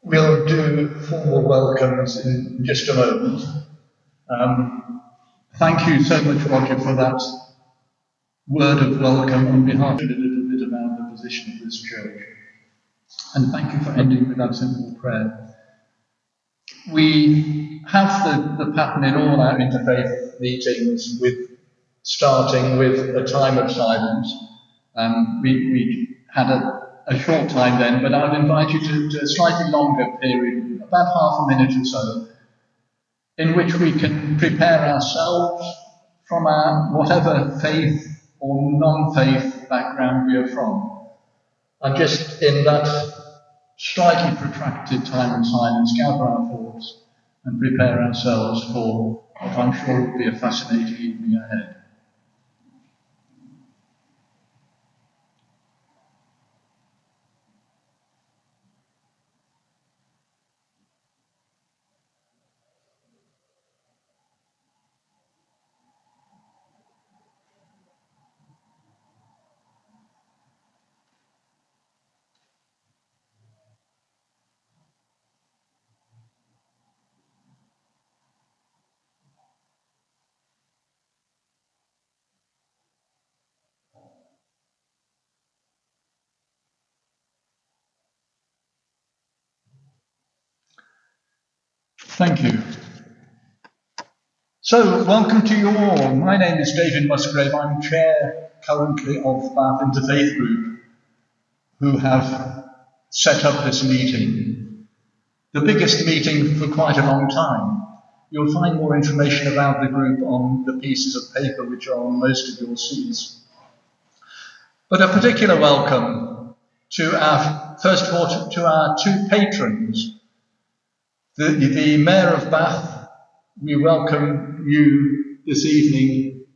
We'll do formal welcomes in just a moment. Thank you so much, Roger, for that word of welcome on behalf of a little bit about the position of this church. And thank you for ending with that simple prayer. We have the pattern in all our interfaith meetings starting with a time of silence. We had a short time then, but I would invite you to a slightly longer period, about half a minute or so, in which we can prepare ourselves from our whatever faith or non-faith background we are from. And just in that slightly protracted time of silence, gather our thoughts and prepare ourselves for what I'm sure will be a fascinating evening ahead. Thank you. So, welcome to you all. My name is David Musgrave. I'm chair currently of Bath Interfaith Group, who have set up this meeting. The biggest meeting for quite a long time. You'll find more information about the group on the pieces of paper which are on most of your seats. But a particular welcome to first of all, to our two patrons. The Mayor of Bath, we welcome you this evening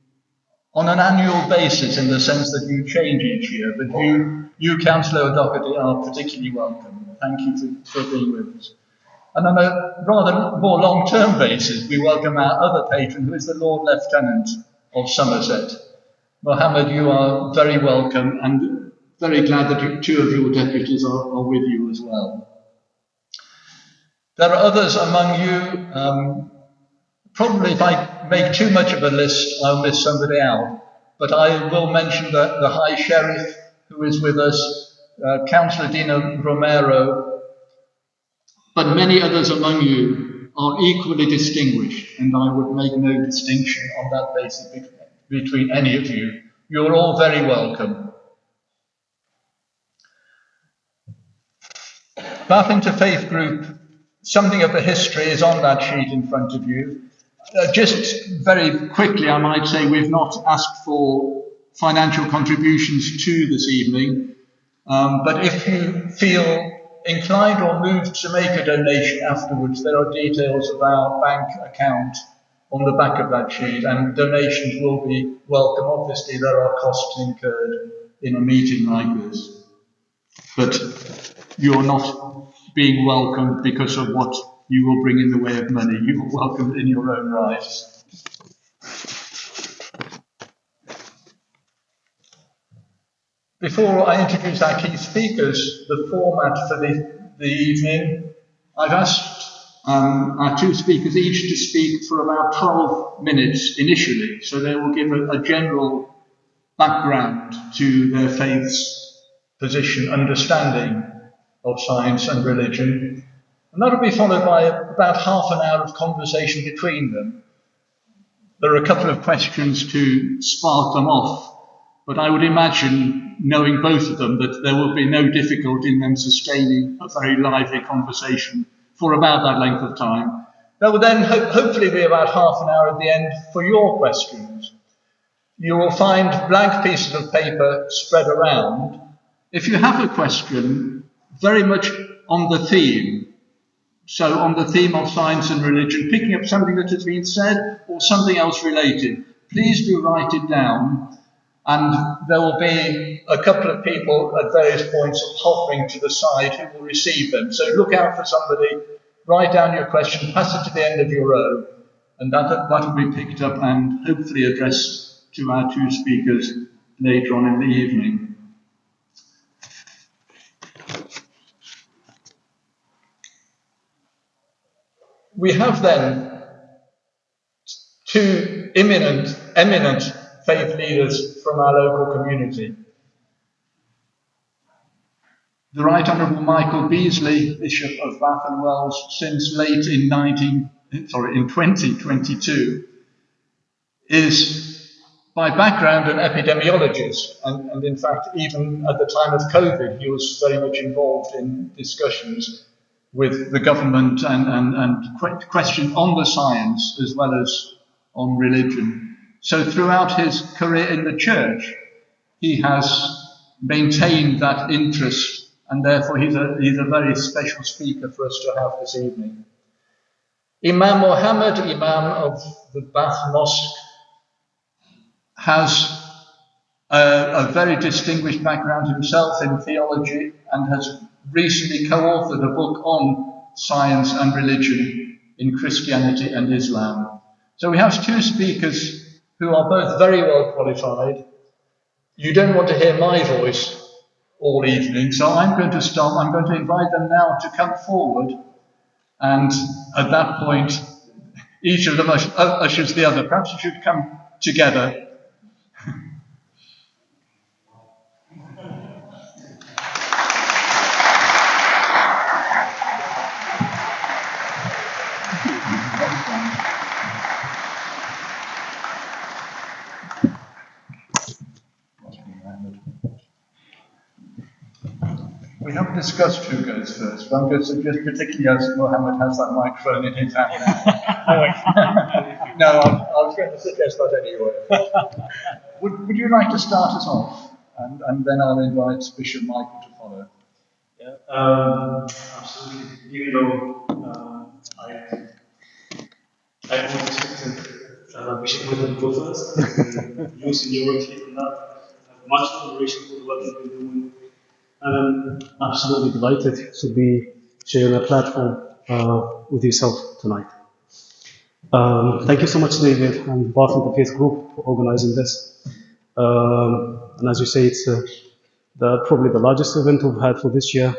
on an annual basis in the sense that you change each year, but you Councillor O'Doherty, are particularly welcome. Thank you for being with us. And on a rather more long-term basis, we welcome our other patron, who is the Lord Lieutenant of Somerset. Mohammed, you are very welcome, and very glad that two of your deputies are with you as well. There are others among you. Probably if I make too much of a list, I'll miss somebody out. But I will mention the High Sheriff who is with us, Councillor Dina Romero, but many others among you are equally distinguished, and I would make no distinction on that basis between any of you. You're all very welcome. Bath Interfaith Group, something of the history is on that sheet in front of you. Just very quickly, I might say we've not asked for financial contributions to this evening, but if you feel inclined or moved to make a donation afterwards, there are details of our bank account on the back of that sheet, and donations will be welcome. Obviously, there are costs incurred in a meeting like this, but you're not being welcomed because of what you will bring in the way of money. You are welcomed in your own right. Before I introduce our key speakers, the format for the evening, I've asked our two speakers each to speak for about 12 minutes initially, so they will give a general background to their faith's position, understanding of science and religion. And that will be followed by about half an hour of conversation between them. There are a couple of questions to spark them off, but I would imagine, knowing both of them, that there will be no difficulty in them sustaining a very lively conversation for about that length of time. There will then hopefully be about half an hour at the end for your questions. You will find blank pieces of paper spread around. If you have a question, very much on the theme, so on the theme of science and religion, picking up something that has been said or something else related, please do write it down, and there will be a couple of people at various points hovering to the side who will receive them. So look out for somebody, write down your question, pass it to the end of your row, and that will be picked up and hopefully addressed to our two speakers later on in the evening. We have then two eminent faith leaders from our local community. The Right Honourable Michael Beasley, Bishop of Bath and Wells, since late in 2022, is by background an epidemiologist, and in fact, even at the time of COVID, he was very much involved in discussions with the government and questions on the science as well as on religion. So throughout his career in the church, he has maintained that interest, and therefore he's a very special speaker for us to have this evening. Imam Mohammed, Imam of the Bath Mosque, has a very distinguished background himself in theology and has recently co-authored a book on science and religion in Christianity and Islam. So we have two speakers who are both very well qualified. You don't want to hear my voice all evening, so I'm going to stop. I'm going to invite them now to come forward, and at that point, each of them ushers the other. Perhaps you should come together. We haven't discussed who goes first, but I'm going to suggest, particularly as Mohammed has that microphone in his hand now. No, I was going to suggest that anyway. Would you like to start us off? And then I'll invite Bishop Michael to follow. Yeah, absolutely. Even though I always expected Bishop Michael to go first, your seniority in that, much admiration for the work you've been doing. And I'm absolutely delighted to be sharing a platform with yourself tonight. Thank you so much, David, and Bath Interfaith Group for organizing this. And as you say, it's probably the largest event we've had for this year.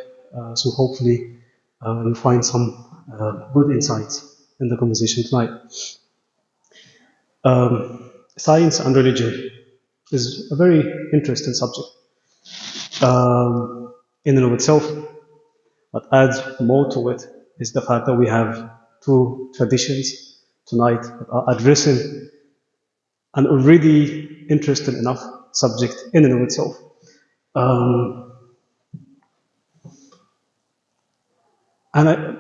So hopefully you'll find some good insights in the conversation tonight. Science and religion is a very interesting subject. In and of itself, what adds more to it is the fact that we have two traditions tonight that are addressing an already interesting enough subject in and of itself. And I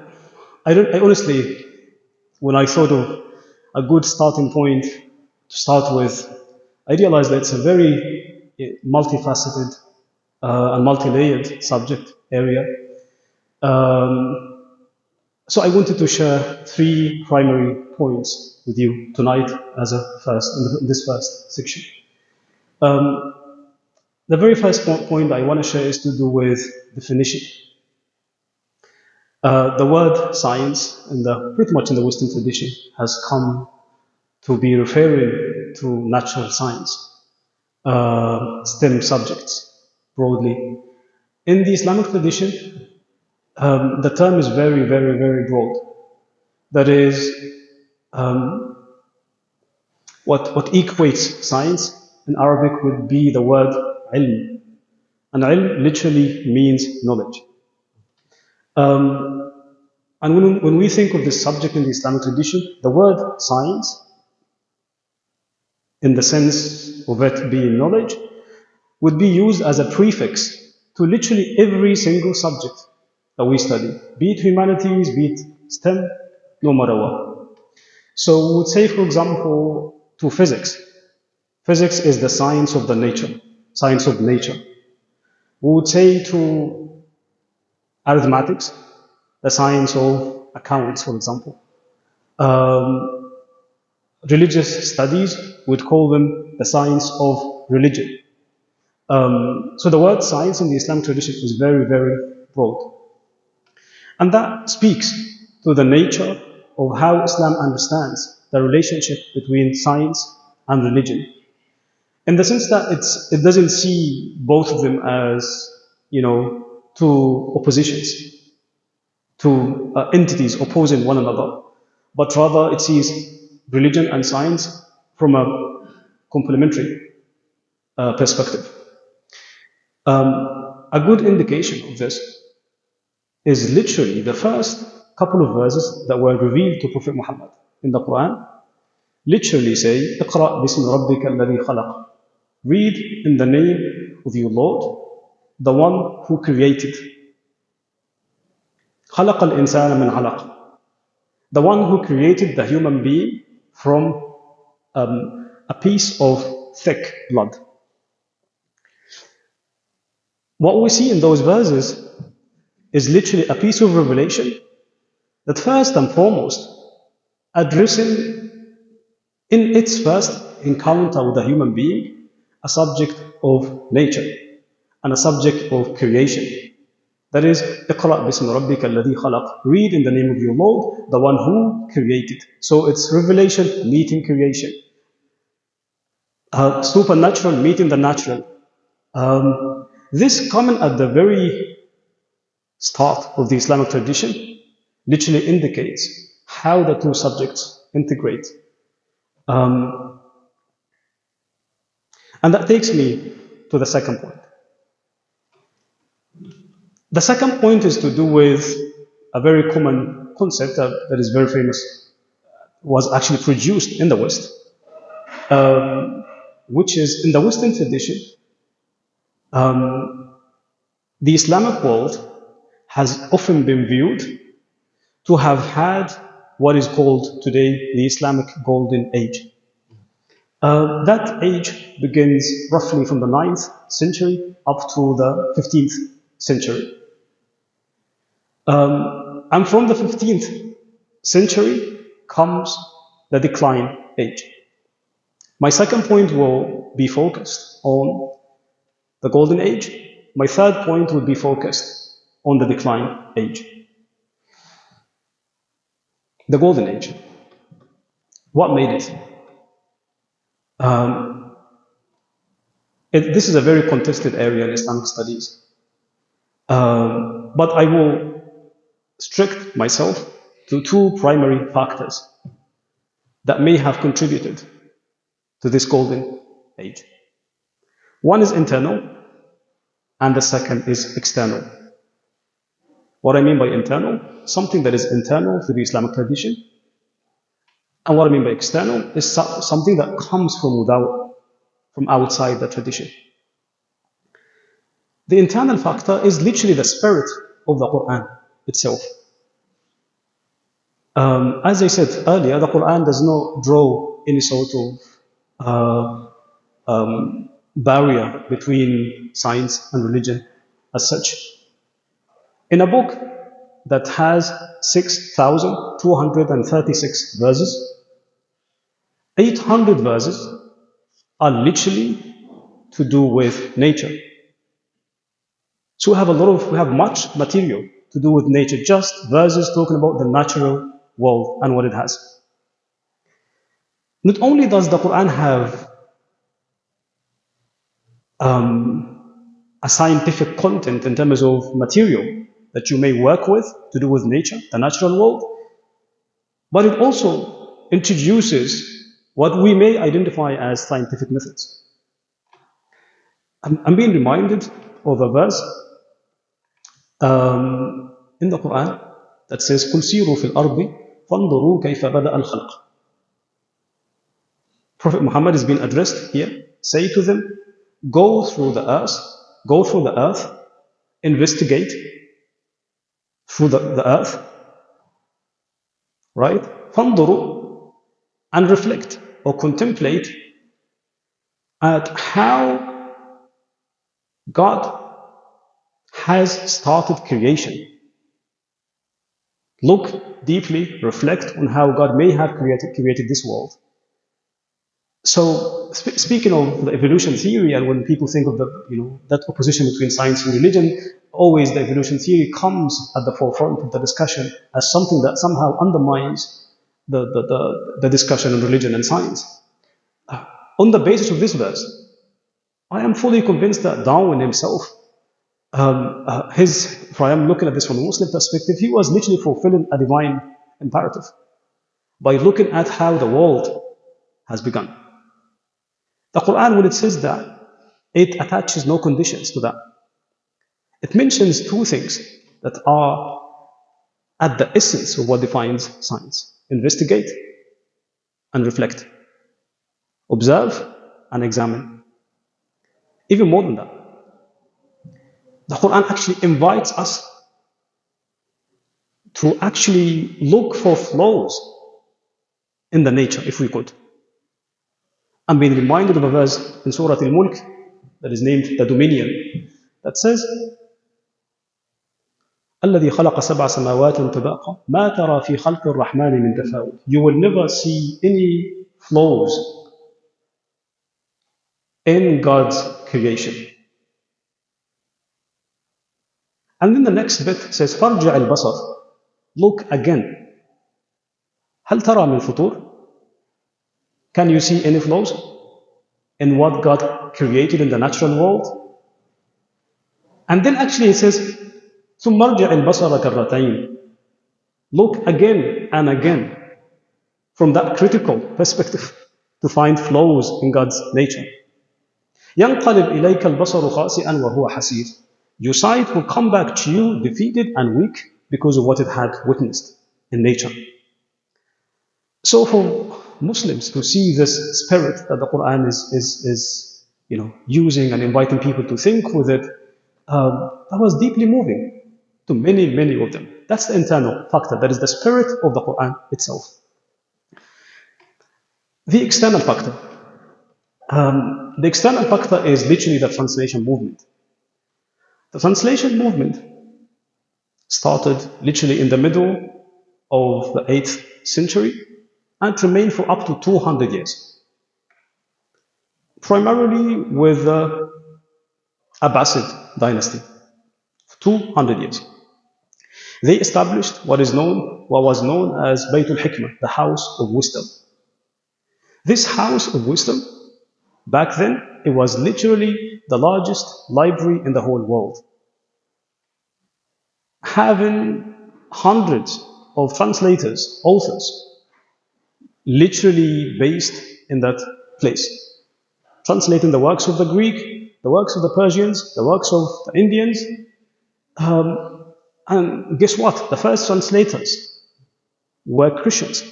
honestly, when I thought of a good starting point to start with, I realized that it's a very multifaceted and multi-layered subject area. So I wanted to share three primary points with you tonight as a first, in this first section. The very first point I want to share is to do with definition. The word science, pretty much in the Western tradition, has come to be referring to natural science, STEM subjects, broadly. In the Islamic tradition, the term is very, very, very broad. That is, what equates science in Arabic would be the word ilm. And ilm literally means knowledge. And when we think of this subject in the Islamic tradition, the word science, in the sense of it being knowledge, would be used as a prefix to literally every single subject that we study, be it humanities, be it STEM, no matter what. So we would say, for example, to physics. Physics is the science of science of nature. We would say to arithmetics, the science of accounts, for example. Religious studies would call them the science of religion. So the word science in the Islamic tradition is very, very broad. And that speaks to the nature of how Islam understands the relationship between science and religion. In the sense that it doesn't see both of them as, two oppositions, two entities opposing one another. but rather it sees religion and science from a complementary perspective. A good indication of this is literally the first couple of verses that were revealed to Prophet Muhammad in the Quran. Literally say, اقرأ باسم ربك الذي خلق. Read in the name of your Lord, the one who created. خلق الإنسان من علق. The one who created the human being from a piece of thick blood. What we see in those verses is literally a piece of revelation that first and foremost addressing in its first encounter with a human being a subject of nature and a subject of creation. That is, اقرأ باسم ربك الذي خلق. Read in the name of your Lord, the one who created. So it's revelation meeting creation. Supernatural meeting the natural. This coming at the very start of the Islamic tradition literally indicates how the two subjects integrate. And that takes me to the second point. The second point is to do with a very common concept that is very famous, was actually produced in the West, which is in the Western tradition, the Islamic world has often been viewed to have had what is called today the Islamic Golden Age. That age begins roughly from the 9th century up to the 15th century. And from the 15th century comes the decline age. My second point will be focused on the Golden Age. My third point will be focused on the decline age. The Golden Age. What made it? This is a very contested area in Islamic studies. But I will restrict myself to two primary factors that may have contributed to this Golden Age. One is internal, and the second is external. What I mean by internal, something that is internal to the Islamic tradition. And what I mean by external is something that comes from outside the tradition. The internal factor is literally the spirit of the Quran itself. As I said earlier, the Quran does not draw any sort of barrier between science and religion as such. In a book that has 6,236 verses, 800 verses are literally to do with nature. So we have much material to do with nature, just verses talking about the natural world and what it has. Not only does the Quran have a scientific content in terms of material that you may work with to do with nature, the natural world, but it also introduces what we may identify as scientific methods. I'm being reminded of a verse in the Quran that says, قُلْ سِيرُوا فِي الْأَرْضِ فَانْظُرُوا كَيْفَ بَدَأَ الْخَلْقِ. Prophet Muhammad is being addressed here. Say to them, go through the earth, investigate through the earth, right? فَانْظُرُوا, and reflect or contemplate at how God has started creation. Look deeply, reflect on how God may have created this world. So, speaking of the evolution theory, and when people think of that opposition between science and religion, always the evolution theory comes at the forefront of the discussion as something that somehow undermines the discussion on religion and science. On the basis of this verse, I am fully convinced that Darwin himself, if I am looking at this from a Muslim perspective, he was literally fulfilling a divine imperative. by looking at how the world has begun. The Quran, when it says that, it attaches no conditions to that. It mentions two things that are at the essence of what defines science: investigate and reflect, observe and examine. Even more than that, the Quran actually invites us to actually look for flaws in the nature, if we could. I'm being reminded of a verse in Surah Al-Mulk that is named the Dominion, that says, الذي خلق سبع سماوات طباقا ما ترى في خلق الرحمن من تفاوت. You will never see any flaws in God's creation. And then the next bit says فارجع البصر. Look again. هل ترى من فطور? Can you see any flaws in what God created in the natural world? And then actually it says ثم ارجع البصر كرتين. Look again and again from that critical perspective to find flaws in God's nature. ينقلب إليك البصر خاسئا وهو حسير. Your sight will come back to you defeated and weak because of what it had witnessed in nature. So for Muslims to see this spirit that the Quran is using and inviting people to think with it, that was deeply moving to many of them. That's the internal factor. That is the spirit of the Quran itself. The external factor. The external factor is literally the translation movement. The translation movement started literally in the middle of the 8th century and remained for up to 200 years. Primarily with the Abbasid dynasty, 200 years. They established what was known as Bayt al-Hikmah, the House of Wisdom. This House of Wisdom, back then, it was literally the largest library in the whole world, having hundreds of translators, authors, literally based in that place, translating the works of the Greek, the works of the Persians, the works of the Indians. And guess what? The first translators were Christians.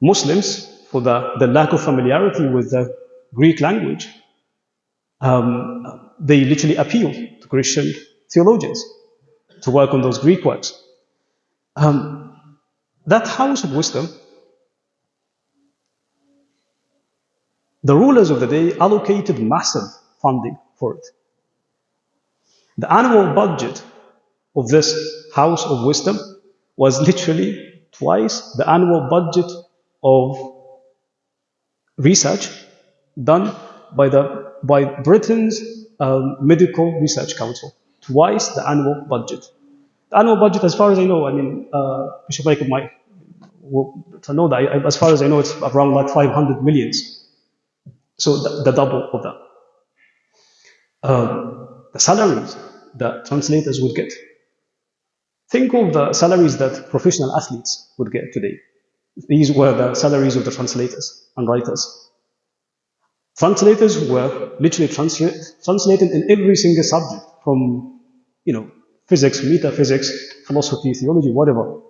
Muslims, for the lack of familiarity with the Greek language, they literally appealed to Christian theologians to work on those Greek works. That House of Wisdom, the rulers of the day allocated massive funding for it. The annual budget of this House of Wisdom was literally twice the annual budget of research done by Britain's Medical Research Council. Twice the annual budget. The annual budget, as far as I know, Bishop Michael might know that, as far as I know, it's around like 500 millions. So the double of that. The salaries that translators would get. Think of the salaries that professional athletes would get today. These were the salaries of the translators and writers. Translators were literally translated in every single subject, from physics, metaphysics, philosophy, theology, whatever.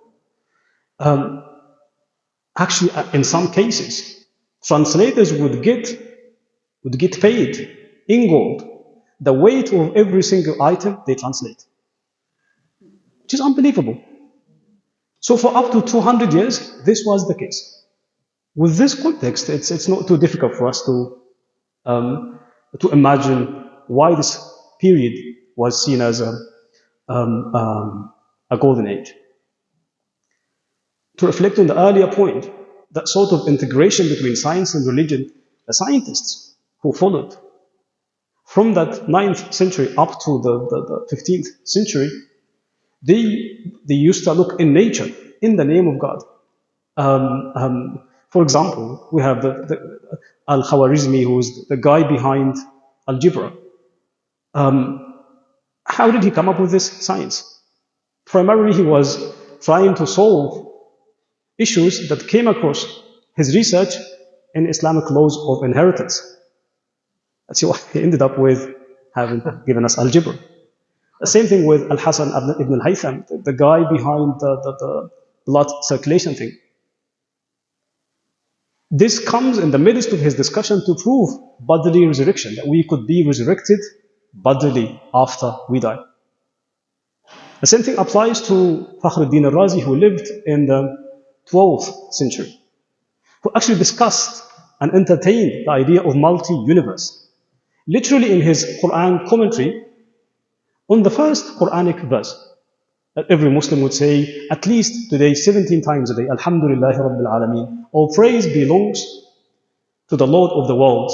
Actually, in some cases, translators would get paid in gold the weight of every single item they translate, which is unbelievable. So for up to 200 years, this was the case. With this context, it's not too difficult for us to imagine why this period was seen as a golden age. To reflect on the earlier point, that sort of integration between science and religion, the scientists who followed from that 9th century up to the 15th century, they used to look in nature in the name of God. For example, we have the Al-Khwarizmi, who is the guy behind algebra. How did he come up with this science? Primarily, he was trying to solve issues that came across his research in Islamic laws of inheritance. That's why he ended up with having given us algebra. The same thing with Al-Hasan ibn al-Haytham, the guy behind the blood circulation thing. This comes in the midst of his discussion to prove bodily resurrection, that we could be resurrected bodily after we die. The same thing applies to Fakhruddin al-Razi, who lived in the 12th century, who actually discussed and entertained the idea of multi-universe. Literally in his Quran commentary, on the first Quranic verse, that every Muslim would say at least today 17 times a day, Alhamdulillahi Rabbil Alameen. All praise belongs to the Lord of the worlds.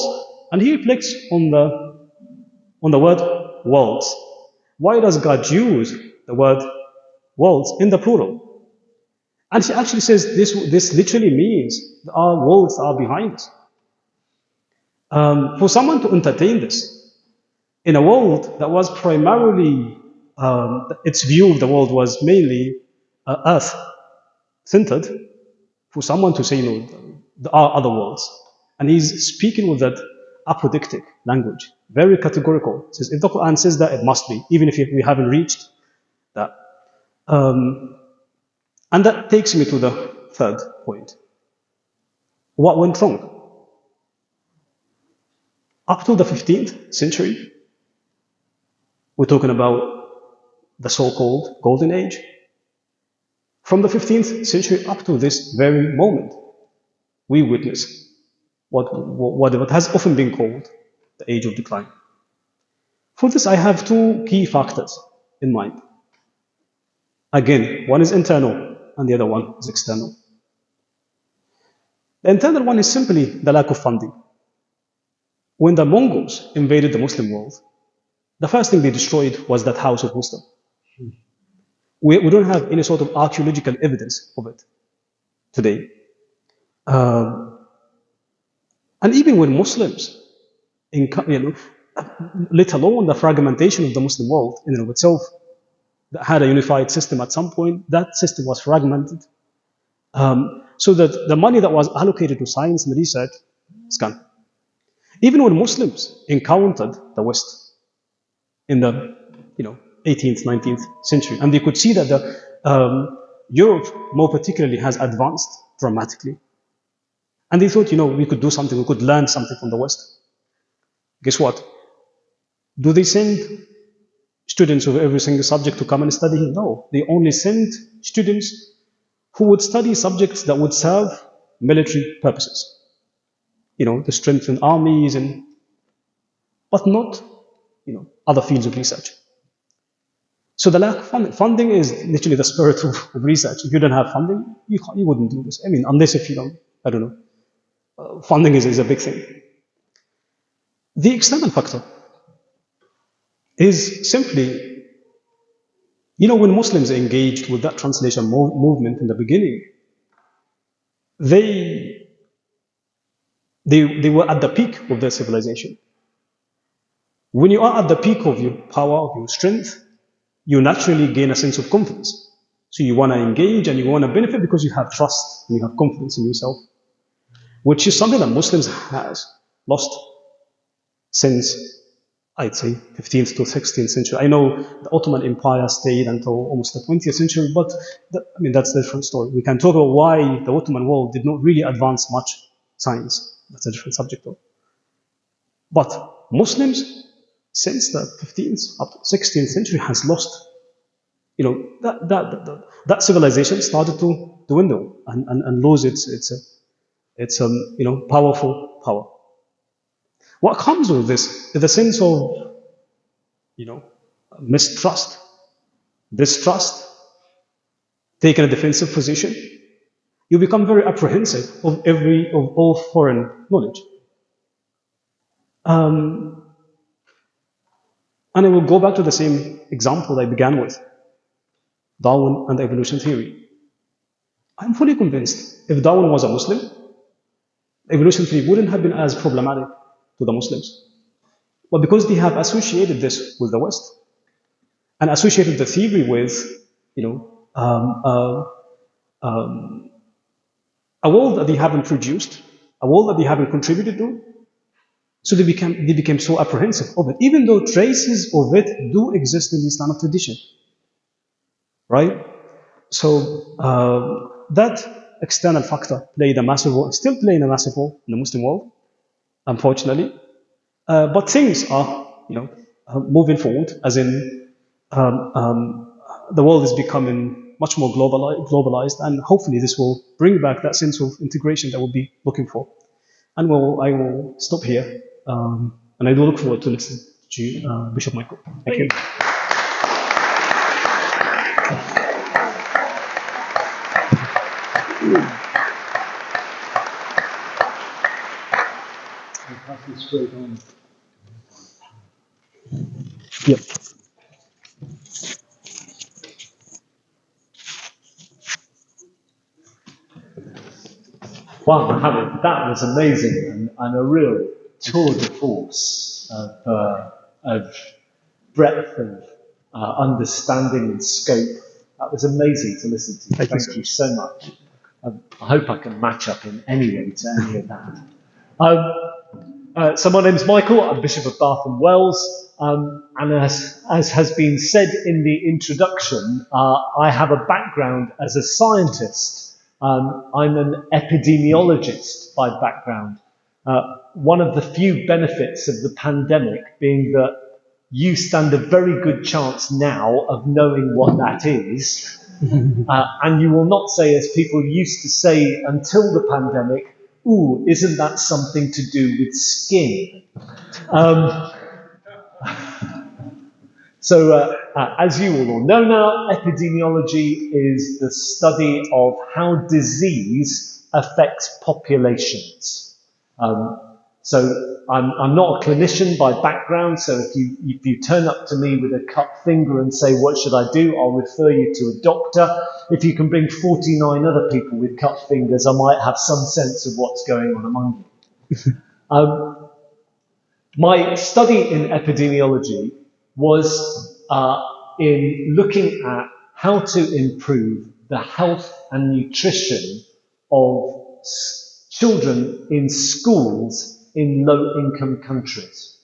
And he reflects on the word worlds. Why does God use the word worlds in the plural? And he actually says this literally means that our worlds are behind us. For someone to entertain this in a world that was primarily, its view of the world was mainly earth-centered, for someone to say, there are other worlds. And he's speaking with that apodictic language, very categorical. He says, if the Quran says that, it must be, even if we haven't reached that. And that takes me to the third point. What went wrong? Up to the 15th century, we're talking about the so-called Golden Age. From the 15th century up to this very moment, we witness what has often been called the Age of Decline. For this, I have two key factors in mind. Again, one is internal and the other one is external. The internal one is simply the lack of funding. When the Mongols invaded the Muslim world, the first thing they destroyed was that house of wisdom. We don't have any sort of archaeological evidence of it today. And even when Muslims, let alone the fragmentation of the Muslim world in and of itself, that had a unified system at some point, that system was fragmented. So that the money that was allocated to science and research is gone. Even when Muslims encountered the West in the 18th, 19th century, and they could see that Europe, more particularly, has advanced dramatically. And they thought, we could do something, we could learn something from the West. Guess what? Do they send students of every single subject to come and study here? No. They only send students who would study subjects that would serve military purposes. To strengthen armies, but not, other fields of research. So the lack of funding is literally the spirit of research. If you don't have funding, you wouldn't do this. Unless if I don't know. Funding is a big thing. The external factor is simply, when Muslims engaged with that translation movement in the beginning, they were at the peak of their civilization. When you are at the peak of your power, of your strength, you naturally gain a sense of confidence. So you want to engage and you want to benefit because you have trust and you have confidence in yourself, which is something that Muslims has lost since, I'd say, 15th to 16th century. I know the Ottoman Empire stayed until almost the 20th century, but that's a different story. We can talk about why the Ottoman world did not really advance much science. That's a different subject though. But Muslims, since the 15th up to 16th century, has lost, that civilization started to dwindle and lose its powerful power. What comes with this is a sense of, mistrust, distrust, taking a defensive position. You become very apprehensive of all foreign knowledge. And I will go back to the same example I began with, Darwin and the evolution theory. I'm fully convinced if Darwin was a Muslim, evolution theory wouldn't have been as problematic to the Muslims. But because they have associated this with the West and associated the theory with, a world that they haven't produced, a world that they haven't contributed to. So they became so apprehensive of it, even though traces of it do exist in the Islamic tradition, right? So that external factor played a massive role, still playing a massive role in the Muslim world, unfortunately. But things are, moving forward, as in the world is becoming much more globalized, and hopefully this will bring back that sense of integration that we'll be looking for. And I will stop here, and I do look forward to listening to you, Bishop Michael. Thank you. I'll pass this straight on. Yep. Wow, Mohammed, that was amazing and a real tour de force of breadth of understanding and scope. That was amazing to listen to. Thank you so much. I hope I can match up in any way to any of that. So my name is Michael. I'm Bishop of Bath and Wells. And as has been said in the introduction, I have a background as a scientist. I'm an epidemiologist by background. One of the few benefits of the pandemic being that you stand a very good chance now of knowing what that is. And you will not say, as people used to say until the pandemic, ooh, isn't that something to do with skin? So, as you all know now, epidemiology is the study of how disease affects populations. So I'm not a clinician by background, so if you turn up to me with a cut finger and say, what should I do? I'll refer you to a doctor. If you can bring 49 other people with cut fingers, I might have some sense of what's going on among you. My study in epidemiology was in looking at how to improve the health and nutrition of children in schools in low-income countries.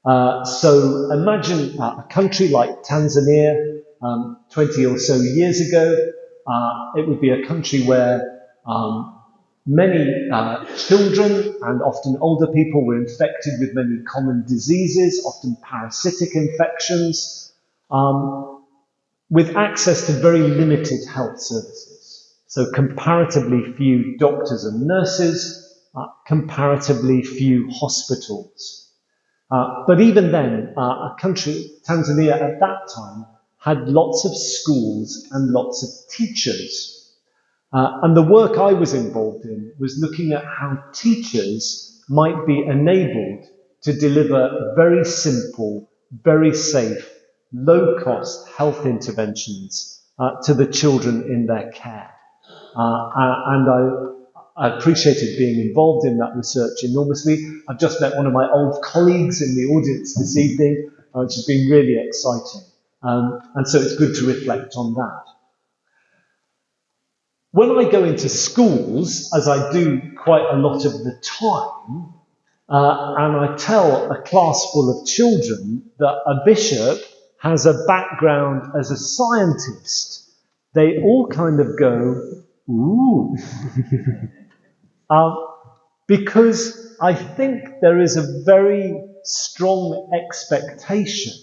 So imagine a country like Tanzania 20 or so years ago. It would be a country where many children and often older people were infected with many common diseases, often parasitic infections, with access to very limited health services. So comparatively few doctors and nurses, comparatively few hospitals. But even then, a country, Tanzania at that time, had lots of schools and lots of teachers. And the work I was involved in was looking at how teachers might be enabled to deliver very simple, very safe, low-cost health interventions to the children in their care. And I appreciated being involved in that research enormously. I've just met one of my old colleagues in the audience this evening, which has been really exciting. And so it's good to reflect on that. When I go into schools, as I do quite a lot of the time, and I tell a class full of children that a bishop has a background as a scientist, they all kind of go, ooh. Because I think there is a very strong expectation,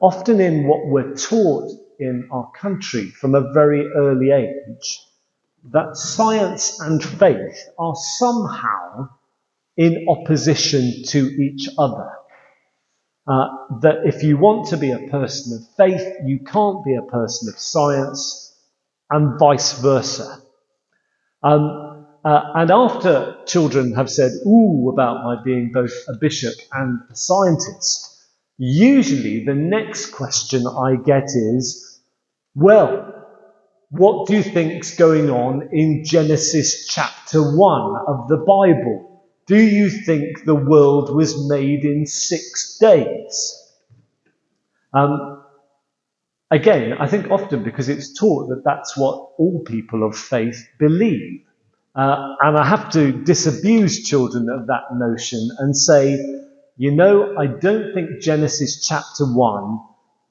often in what we're taught in our country from a very early age, that science and faith are somehow in opposition to each other. That if you want to be a person of faith, you can't be a person of science, and vice versa. And after children have said, ooh, about my being both a bishop and a scientist, usually the next question I get is, well, what do you think's going on in Genesis chapter 1 of the Bible? Do you think the world was made in 6 days? Again, I think often because it's taught that that's what all people of faith believe. And I have to disabuse children of that notion and say, you know, I don't think Genesis chapter 1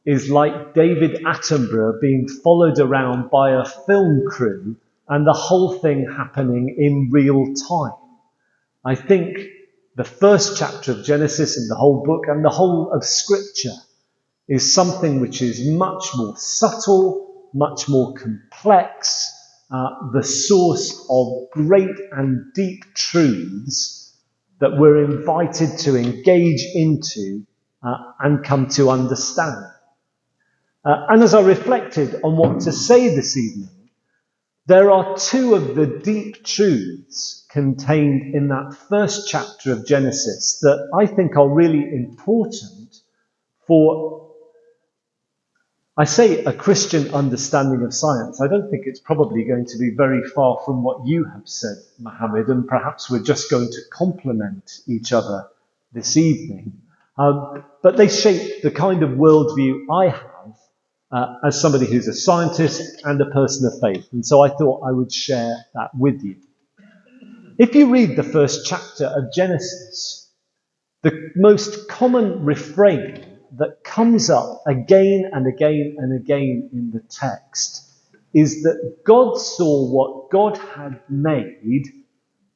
is like David Attenborough being followed around by a film crew and the whole thing happening in real time. I think the first chapter of Genesis and the whole book and the whole of Scripture is something which is much more subtle, much more complex, the source of great and deep truths that we're invited to engage into and come to understand. And as I reflected on what to say this evening, there are two of the deep truths contained in that first chapter of Genesis that I think are really important for, I say, a Christian understanding of science. I don't think it's probably going to be very far from what you have said, Mohammed, and perhaps we're just going to complement each other this evening. But they shape the kind of worldview I have as somebody who's a scientist and a person of faith. And so I thought I would share that with you. If you read the first chapter of Genesis, the most common refrain that comes up again and again and again in the text is that God saw what God had made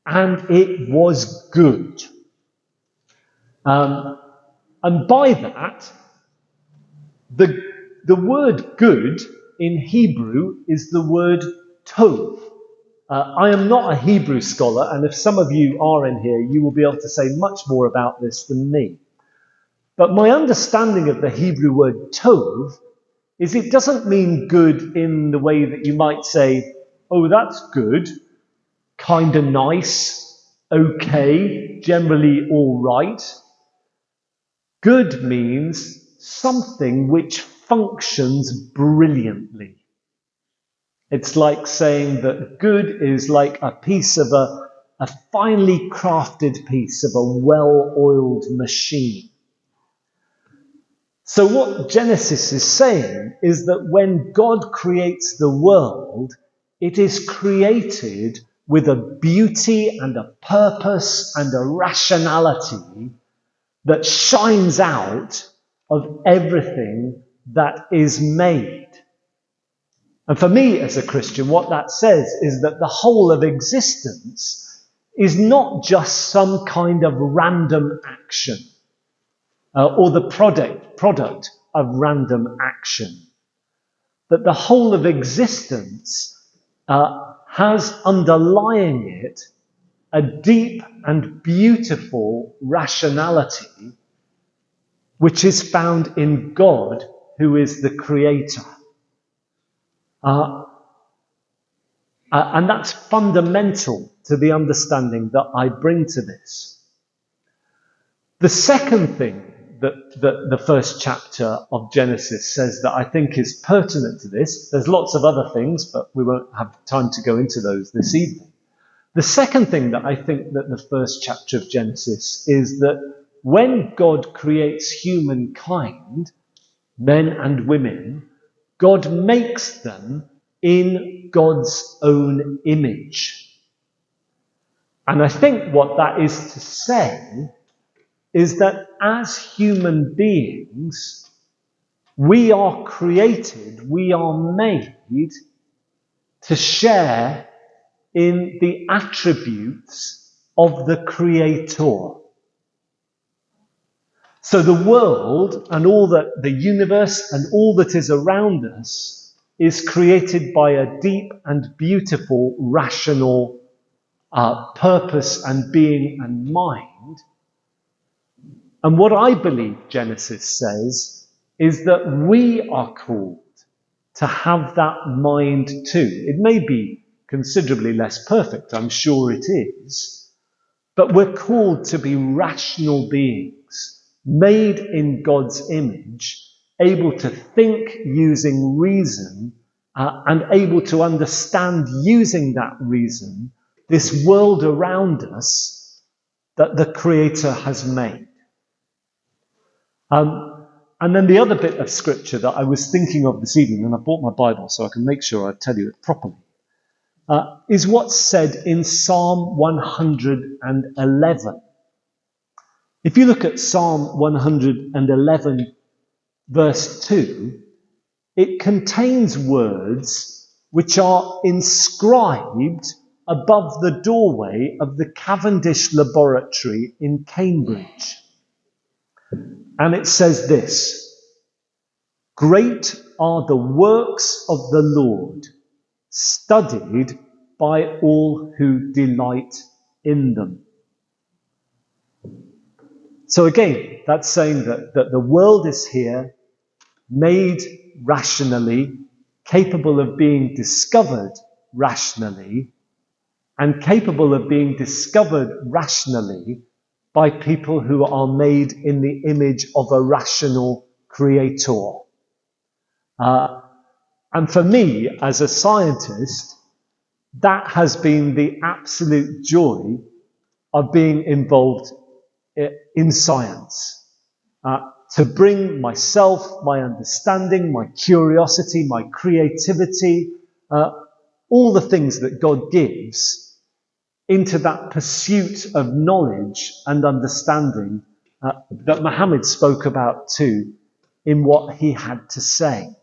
and it was good. And by that, the word good in Hebrew is the word tov. I am not a Hebrew scholar, and if some of you are in here, you will be able to say much more about this than me. But my understanding of the Hebrew word tov is it doesn't mean good in the way that you might say, oh, that's good, kind of nice, okay, generally all right. Good means something which functions brilliantly. It's like saying that good is like a piece of a finely crafted piece of a well-oiled machine. So what Genesis is saying is that when God creates the world, it is created with a beauty and a purpose and a rationality that shines out of everything that is made. And for me as a Christian, what that says is that the whole of existence is not just some kind of random action or the product of random action. That the whole of existence has underlying it a deep and beautiful rationality which is found in God, who is the creator. And that's fundamental to the understanding that I bring to this. The second thing that the first chapter of Genesis says that I think is pertinent to this, there's lots of other things, but we won't have time to go into those this evening. The second thing that I think that the first chapter of Genesis is that when God creates humankind, men and women, God makes them in God's own image. And I think what that is to say is that as human beings, we are created, we are made to share in the attributes of the Creator. So the world and all that, the universe and all that is around us is created by a deep and beautiful rational purpose and being and mind. And what I believe Genesis says is that we are called to have that mind too. It may be considerably less perfect, I'm sure it is, but we're called to be rational beings, made in God's image, able to think using reason, and able to understand using that reason this world around us that the Creator has made. And then the other bit of scripture that I was thinking of this evening, and I brought my Bible so I can make sure I tell you it properly, is what's said in Psalm 111. If you look at Psalm 111, verse 2, it contains words which are inscribed above the doorway of the Cavendish Laboratory in Cambridge. And it says this: "Great are the works of the Lord, studied by all who delight in them." So again, that's saying that the world is here, made rationally, capable of being discovered rationally, and capable of being discovered rationally by people who are made in the image of a rational creator. And for me, as a scientist, that has been the absolute joy of being involved in science. To bring myself, my understanding, my curiosity, my creativity, all the things that God gives into that pursuit of knowledge and understanding that Mohammed spoke about too in what he had to say.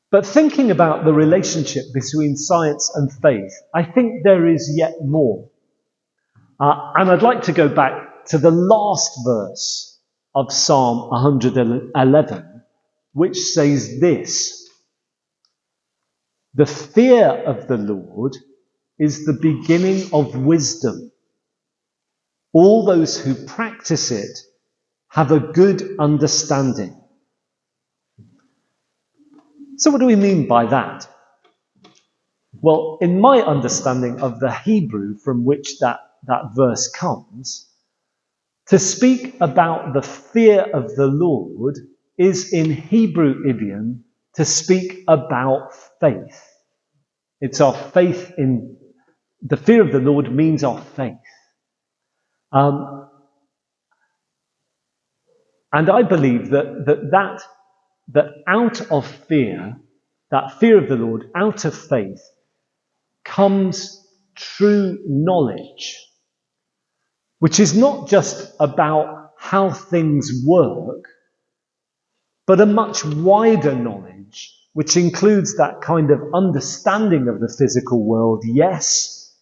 But thinking about the relationship between science and faith, I think there is yet more. And I'd like to go back to the last verse of Psalm 111, which says this: "The fear of the Lord is the beginning of wisdom. All those who practice it have a good understanding." So what do we mean by that? Well, in my understanding of the Hebrew from which that verse comes, to speak about the fear of the Lord is in Hebrew idiom to speak about faith. It's our faith in the fear of the Lord means our faith. And I believe that out of fear, that fear of the Lord, out of faith, comes true knowledge, which is not just about how things work, but a much wider knowledge, which includes that kind of understanding of the physical world, yes,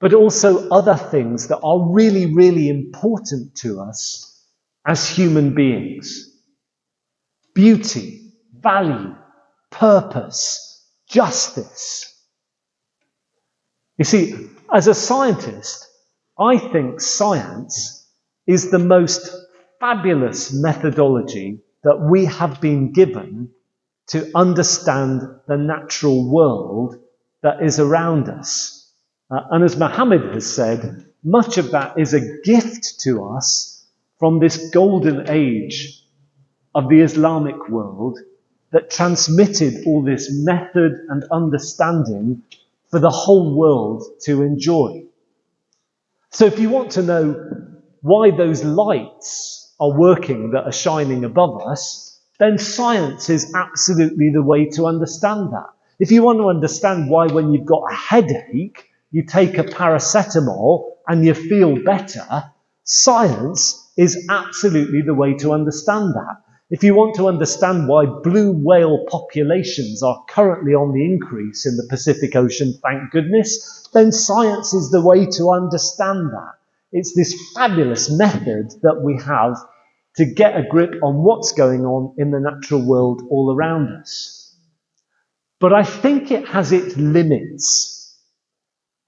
but also other things that are really, really important to us as human beings. Beauty, value, purpose, justice. You see, as a scientist, I think science is the most fabulous methodology that we have been given to understand the natural world that is around us. And as Mohammed has said, much of that is a gift to us from this golden age of the Islamic world that transmitted all this method and understanding for the whole world to enjoy. So if you want to know why those lights are working that are shining above us, then science is absolutely the way to understand that. If you want to understand why when you've got a headache, you take a paracetamol and you feel better, science is absolutely the way to understand that. If you want to understand why blue whale populations are currently on the increase in the Pacific Ocean, thank goodness, then science is the way to understand that. It's this fabulous method that we have to get a grip on what's going on in the natural world all around us. But I think it has its limits.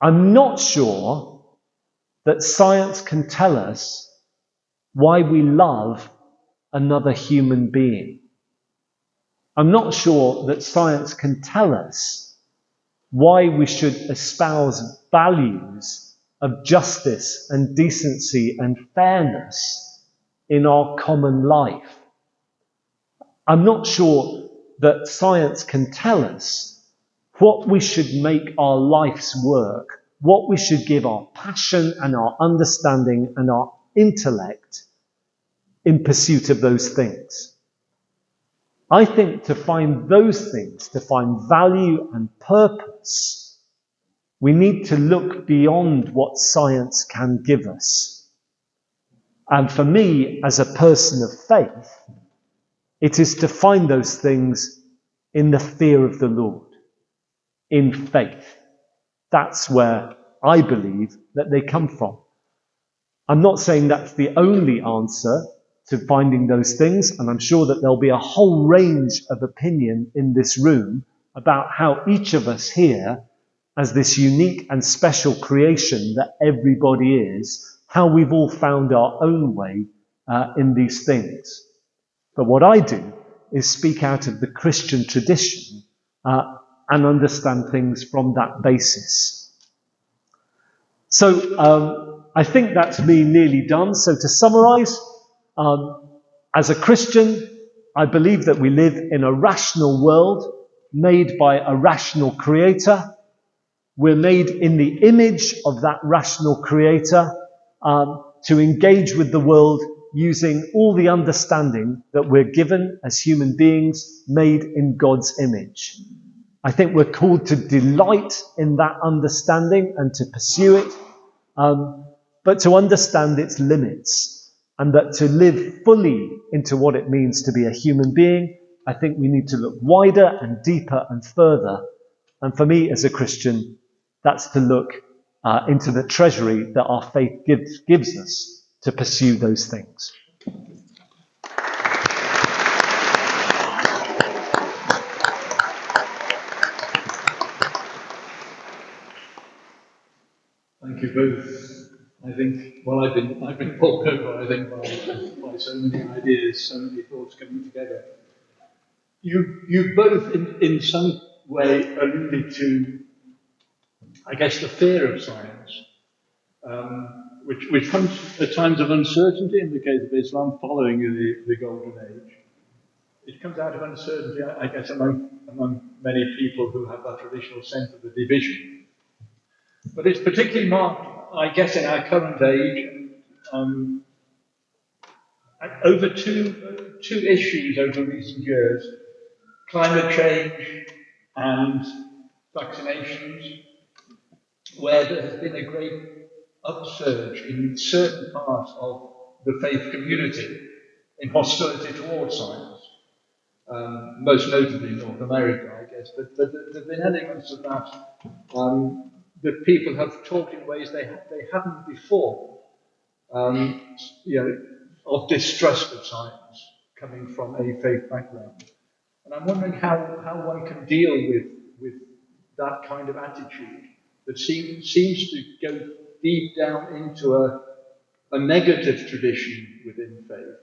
I'm not sure that science can tell us why we love another human being. I'm not sure that science can tell us why we should espouse values of justice and decency and fairness in our common life. I'm not sure that science can tell us what we should make our life's work, what we should give our passion and our understanding and our intellect in pursuit of those things. I think to find those things, to find value and purpose, we need to look beyond what science can give us. And for me, as a person of faith, it is to find those things in the fear of the Lord, in faith. That's where I believe that they come from. I'm not saying that's the only answer to finding those things, and I'm sure that there'll be a whole range of opinion in this room about how each of us here, as this unique and special creation that everybody is, how we've all found our own way in these things. But what I do is speak out of the Christian tradition and understand things from that basis. So I think that's me nearly done. So to summarize, as a Christian, I believe that we live in a rational world made by a rational creator. We're made in the image of that rational creator to engage with the world using all the understanding that we're given as human beings made in God's image. I think we're called to delight in that understanding and to pursue it, but to understand its limits, and that to live fully into what it means to be a human being, I think we need to look wider and deeper and further. And for me as a Christian, that's to look into the treasury that our faith gives us to pursue those things. Thank you both. I think, well, I've been bowled over, I think, by so many ideas, so many thoughts coming together. You both, in some way, alluded to, I guess, the fear of science, which comes at times of uncertainty in the case of Islam, following the Golden Age. It comes out of uncertainty, I guess, among many people who have that traditional sense of the division. But it's particularly marked, I guess, in our current age, over two issues over recent years: climate change and vaccinations, where there has been a great upsurge in certain parts of the faith community in hostility towards science, most notably North America, I guess. But there have been elements of that that people have talked in ways they haven't before, of distrust of science coming from a faith background. And I'm wondering how one can deal with that kind of attitude that seems to go deep down into a negative tradition within faith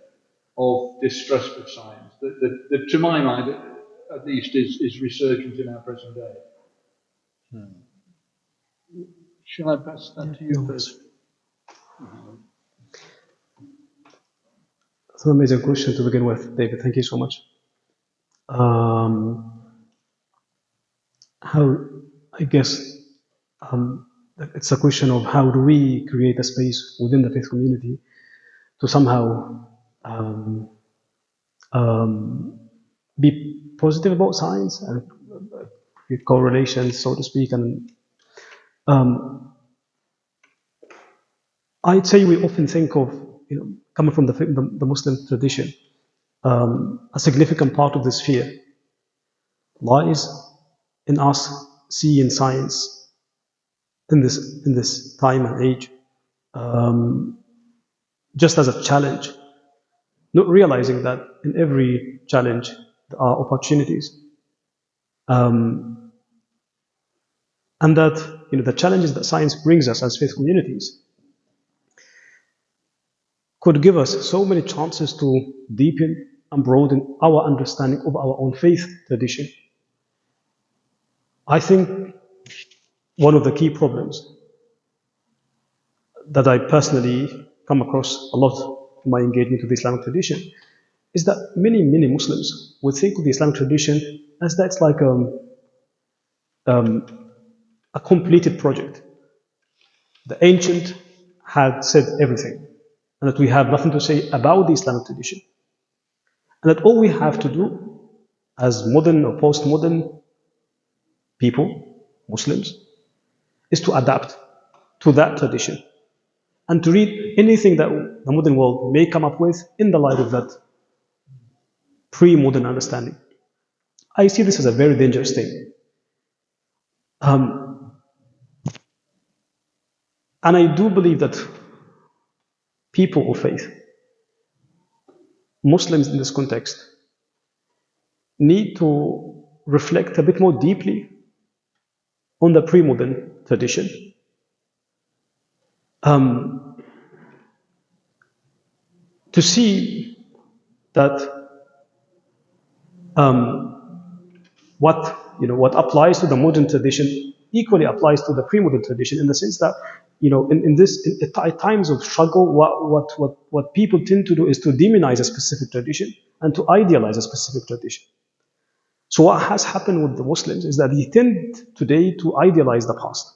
of distrust of science, that to my mind, at least, is resurgent in our present day. Shall I pass that to you first? That's an amazing question to begin with, David. Thank you so much. I guess it's a question of how do we create a space within the faith community to somehow be positive about science and with correlations, so to speak. And I'd say we often think of, coming from the Muslim tradition, a significant part of this fear lies in us seeing science in this time and age just as a challenge, not realizing that in every challenge there are opportunities, and that the challenges that science brings us as faith communities could give us so many chances to deepen and broaden our understanding of our own faith tradition. I think one of the key problems that I personally come across a lot in my engagement with the Islamic tradition is that many Muslims would think of the Islamic tradition as that's like a completed project. The ancient had said everything, and that we have nothing to say about the Islamic tradition, and that all we have to do as modern or postmodern people, Muslims, is to adapt to that tradition and to read anything that the modern world may come up with in the light of that pre-modern understanding. I see this as a very dangerous thing. And I do believe that people of faith, Muslims in this context, need to reflect a bit more deeply on the pre-modern tradition. To see that what applies to the modern tradition equally applies to the pre-modern tradition, in the sense that at times of struggle, what people tend to do is to demonize a specific tradition and to idealize a specific tradition. So what has happened with the Muslims is that they tend today to idealize the past.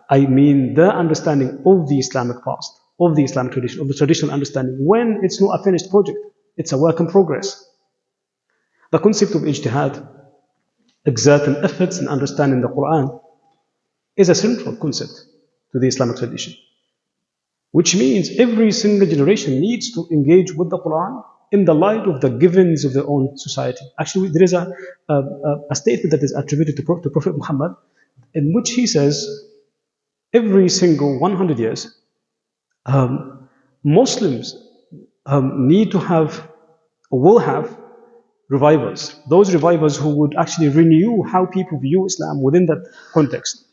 I mean, their understanding of the Islamic past, of the Islamic tradition, of the traditional understanding, when it's not a finished project, it's a work in progress. The concept of ijtihad, exerting efforts in understanding the Quran, is a central concept to the Islamic tradition, which means every single generation needs to engage with the Quran in the light of the givens of their own society. Actually, there is a statement that is attributed to Prophet Muhammad, in which he says, every single 100 years, Muslims need to have, or will have, revivals. Those revivals who would actually renew how people view Islam within that context.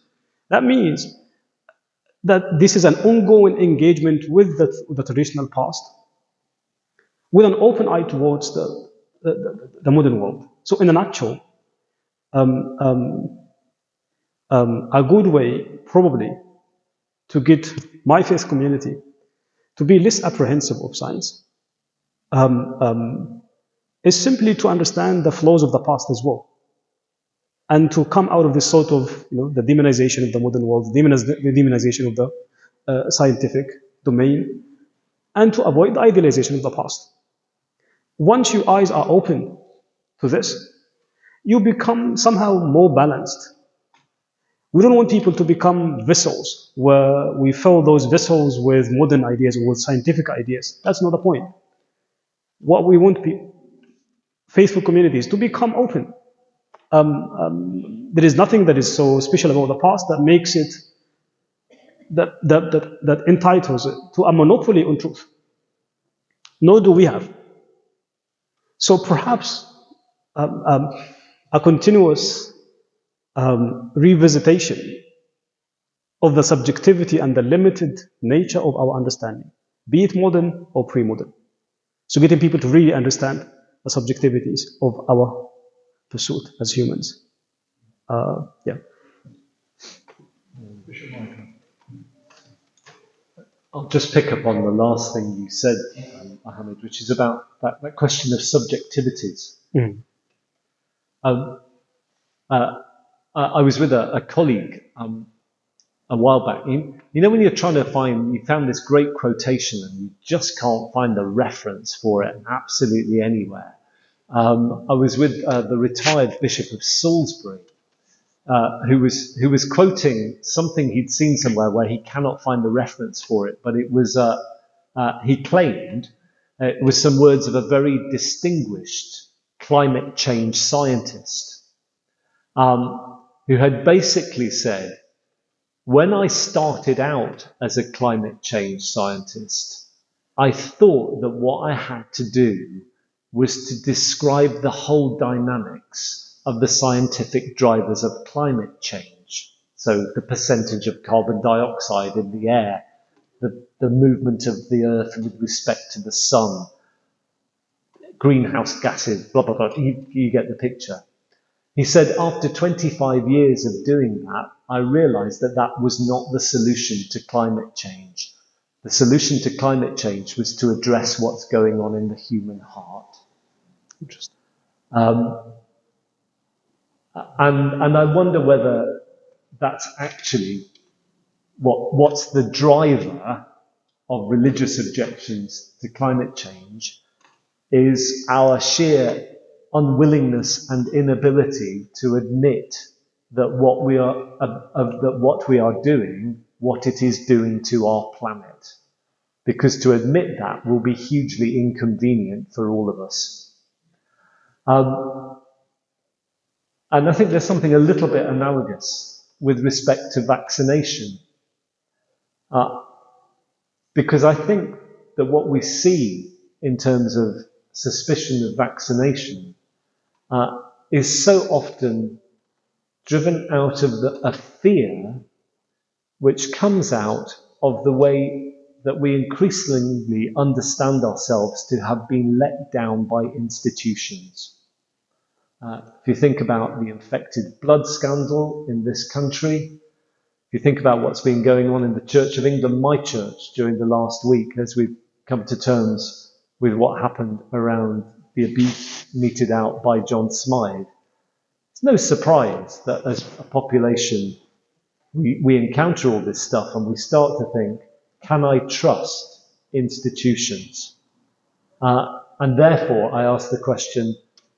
That means that this is an ongoing engagement with the traditional past, with an open eye towards the modern world. So in a nutshell, a good way probably to get my faith community to be less apprehensive of science is simply to understand the flaws of the past as well, and to come out of this sort of the demonization of the modern world, the demonization of the scientific domain, and to avoid the idealization of the past. Once your eyes are open to this, you become somehow more balanced. We don't want people to become vessels where we fill those vessels with modern ideas or with scientific ideas. That's not the point. What we want faithful communities to become open. There is nothing that is so special about the past that makes it, that entitles it to a monopoly on truth. Nor do we have. So perhaps a continuous revisitation of the subjectivity and the limited nature of our understanding, be it modern or pre-modern. So getting people to really understand the subjectivities of our pursuit as humans. Yeah. I'll just pick up on the last thing you said, Mohammed, which is about that question of subjectivities. Mm. I was with a colleague a while back. You know when you're trying to you found this great quotation and you just can't find the reference for it absolutely anywhere. I was with the retired Bishop of Salisbury, who was quoting something he'd seen somewhere where he cannot find the reference for it, but it was he claimed it was some words of a very distinguished climate change scientist, who had basically said, when I started out as a climate change scientist, I thought that what I had to do was to describe the whole dynamics of the scientific drivers of climate change. So the percentage of carbon dioxide in the air, the movement of the earth with respect to the sun, greenhouse gases, blah, blah, blah. You get the picture. He said, after 25 years of doing that, I realized that that was not the solution to climate change. The solution to climate change was to address what's going on in the human heart. Interesting. And I wonder whether that's actually what's the driver of religious objections to climate change is our sheer unwillingness and inability to admit that what we are doing, what it is doing to our planet. Because to admit that will be hugely inconvenient for all of us. And I think there's something a little bit analogous with respect to vaccination. Because I think that what we see in terms of suspicion of vaccination is so often driven out of a fear which comes out of the way that we increasingly understand ourselves to have been let down by institutions. If you think about the infected blood scandal in this country, if you think about what's been going on in the Church of England, my church, during the last week, as we've come to terms with what happened around the abuse meted out by John Smythe, it's no surprise that as a population, we encounter all this stuff and we start to think, can I trust institutions? And therefore, I ask the question,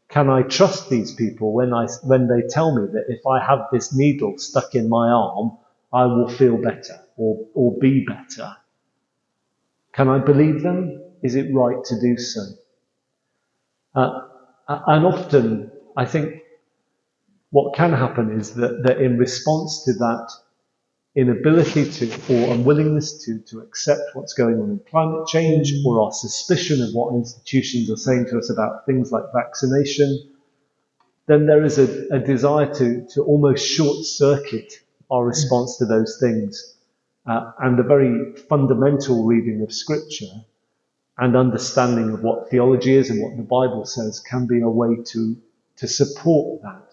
can I trust these people when they tell me that if I have this needle stuck in my arm, I will feel better or be better? Can I believe them? Is it right to do so? And often, I think what can happen is that in response to that inability to, or unwillingness to accept what's going on in climate change, or our suspicion of what institutions are saying to us about things like vaccination, then there is a desire to almost short-circuit our response to those things. And a very fundamental reading of Scripture and understanding of what theology is and what the Bible says can be a way to support that.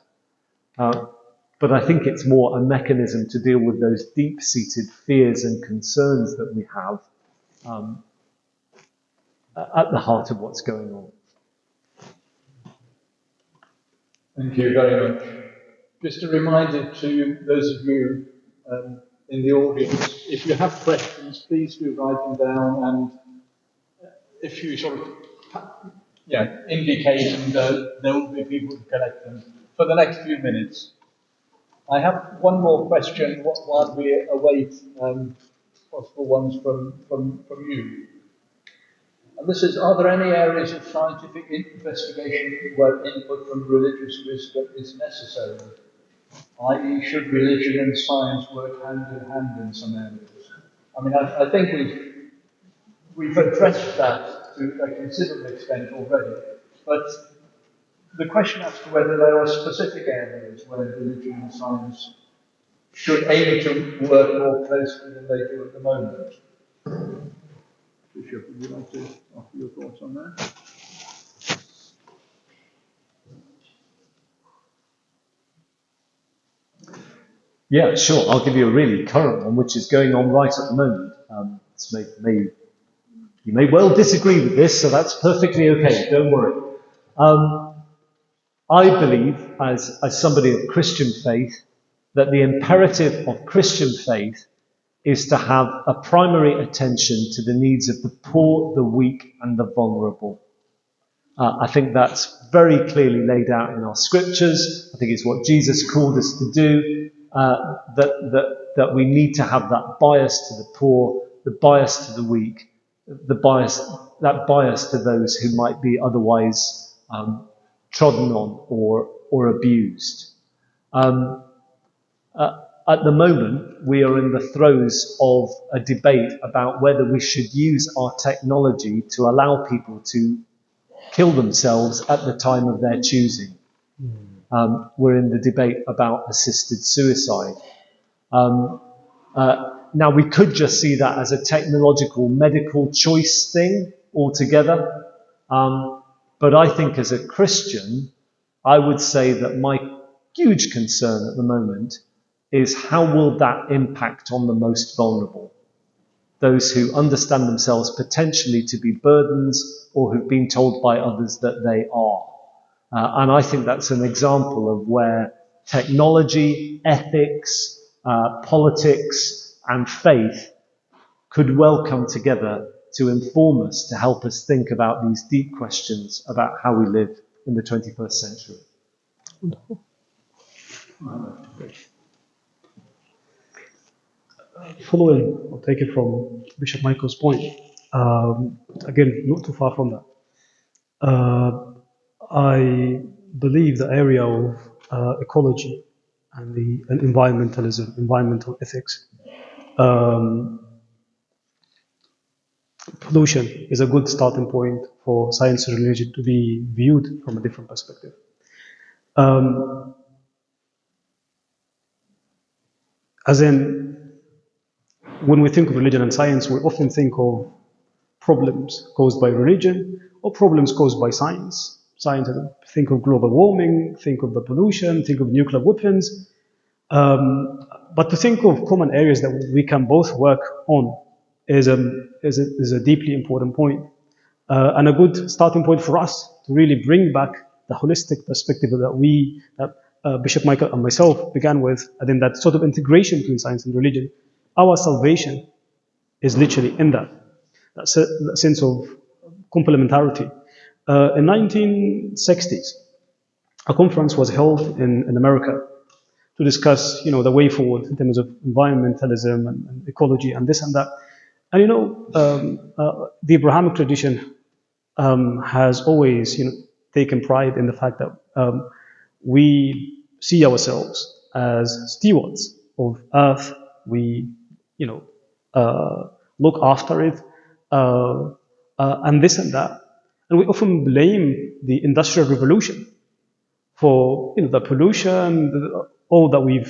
But I think it's more a mechanism to deal with those deep-seated fears and concerns that we have at the heart of what's going on. Thank you very much. Just a reminder to those of you in the audience, if you have questions, please do write them down, and if you sort of indicate, and there will be people to collect them for the next few minutes. I have one more question while we await possible ones from you. And this is, are there any areas of scientific investigation where input from religious wisdom is necessary? I.e., should religion and science work hand in hand in some areas? I mean, I think we've addressed that to a considerable extent already, but the question as to whether there are specific areas where religion and science should aim to work more closely than they do at the moment. Bishop, would you like to offer your thoughts on that? Yeah, sure. I'll give you a really current one, which is going on right at the moment. You may well disagree with this, so that's perfectly okay. Don't worry. I believe, as somebody of Christian faith, that the imperative of Christian faith is to have a primary attention to the needs of the poor, the weak, and the vulnerable. I think that's very clearly laid out in our scriptures. I think it's what Jesus called us to do. That we need to have that bias to the poor, the bias to the weak, that bias to those who might be otherwise trodden on or abused. At the moment, we are in the throes of a debate about whether we should use our technology to allow people to kill themselves at the time of their choosing. We're in the debate about assisted suicide. Now, we could just see that as a technological medical choice thing altogether. But I think as a Christian, I would say that my huge concern at the moment is how will that impact on the most vulnerable? Those who understand themselves potentially to be burdens or who've been told by others that they are. And I think that's an example of where technology, ethics, politics, and faith could well come together to inform us, to help us think about these deep questions about how we live in the 21st century. Following, I'll take it from Bishop Michael's point. Again, not too far from that. I believe the area of ecology and environmentalism, environmental ethics, pollution is a good starting point for science and religion to be viewed from a different perspective. As in, when we think of religion and science, we often think of problems caused by religion or problems caused by science. Science, think of global warming, think of the pollution, think of nuclear weapons. But to think of common areas that we can both work on is a deeply important point. And a good starting point for us to really bring back the holistic perspective that Bishop Michael and myself began with, and in that sort of integration between science and religion. Our salvation is literally in that sense of complementarity. In 1960s, a conference was held in America to discuss, the way forward in terms of environmentalism and ecology and this and that. And the Abrahamic tradition has always, taken pride in the fact that we see ourselves as stewards of earth. We, look after it, and this and that. And we often blame the Industrial Revolution for the pollution, all that we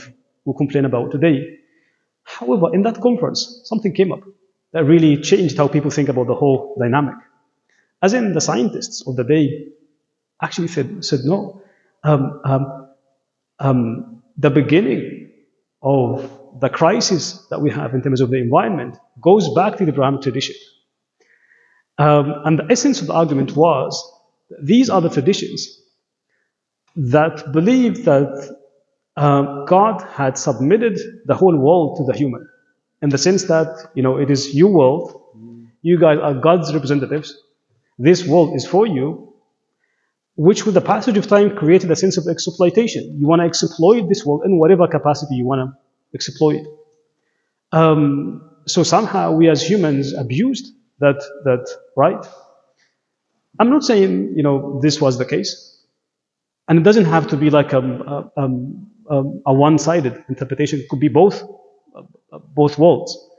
complain about today. However, in that conference, something came up that really changed how people think about the whole dynamic. As in, the scientists of the day actually said no. The beginning of the crisis that we have in terms of the environment goes back to the Abrahamic tradition. And the essence of the argument was that these are the traditions that believed that God had submitted the whole world to the human, in the sense that, it is your world, you guys are God's representatives, this world is for you, which with the passage of time created a sense of exploitation. You want to exploit this world in whatever capacity you want to exploit. So somehow we as humans abused that right. I'm not saying, this was the case. And it doesn't have to be like a one-sided interpretation. It could be both worlds.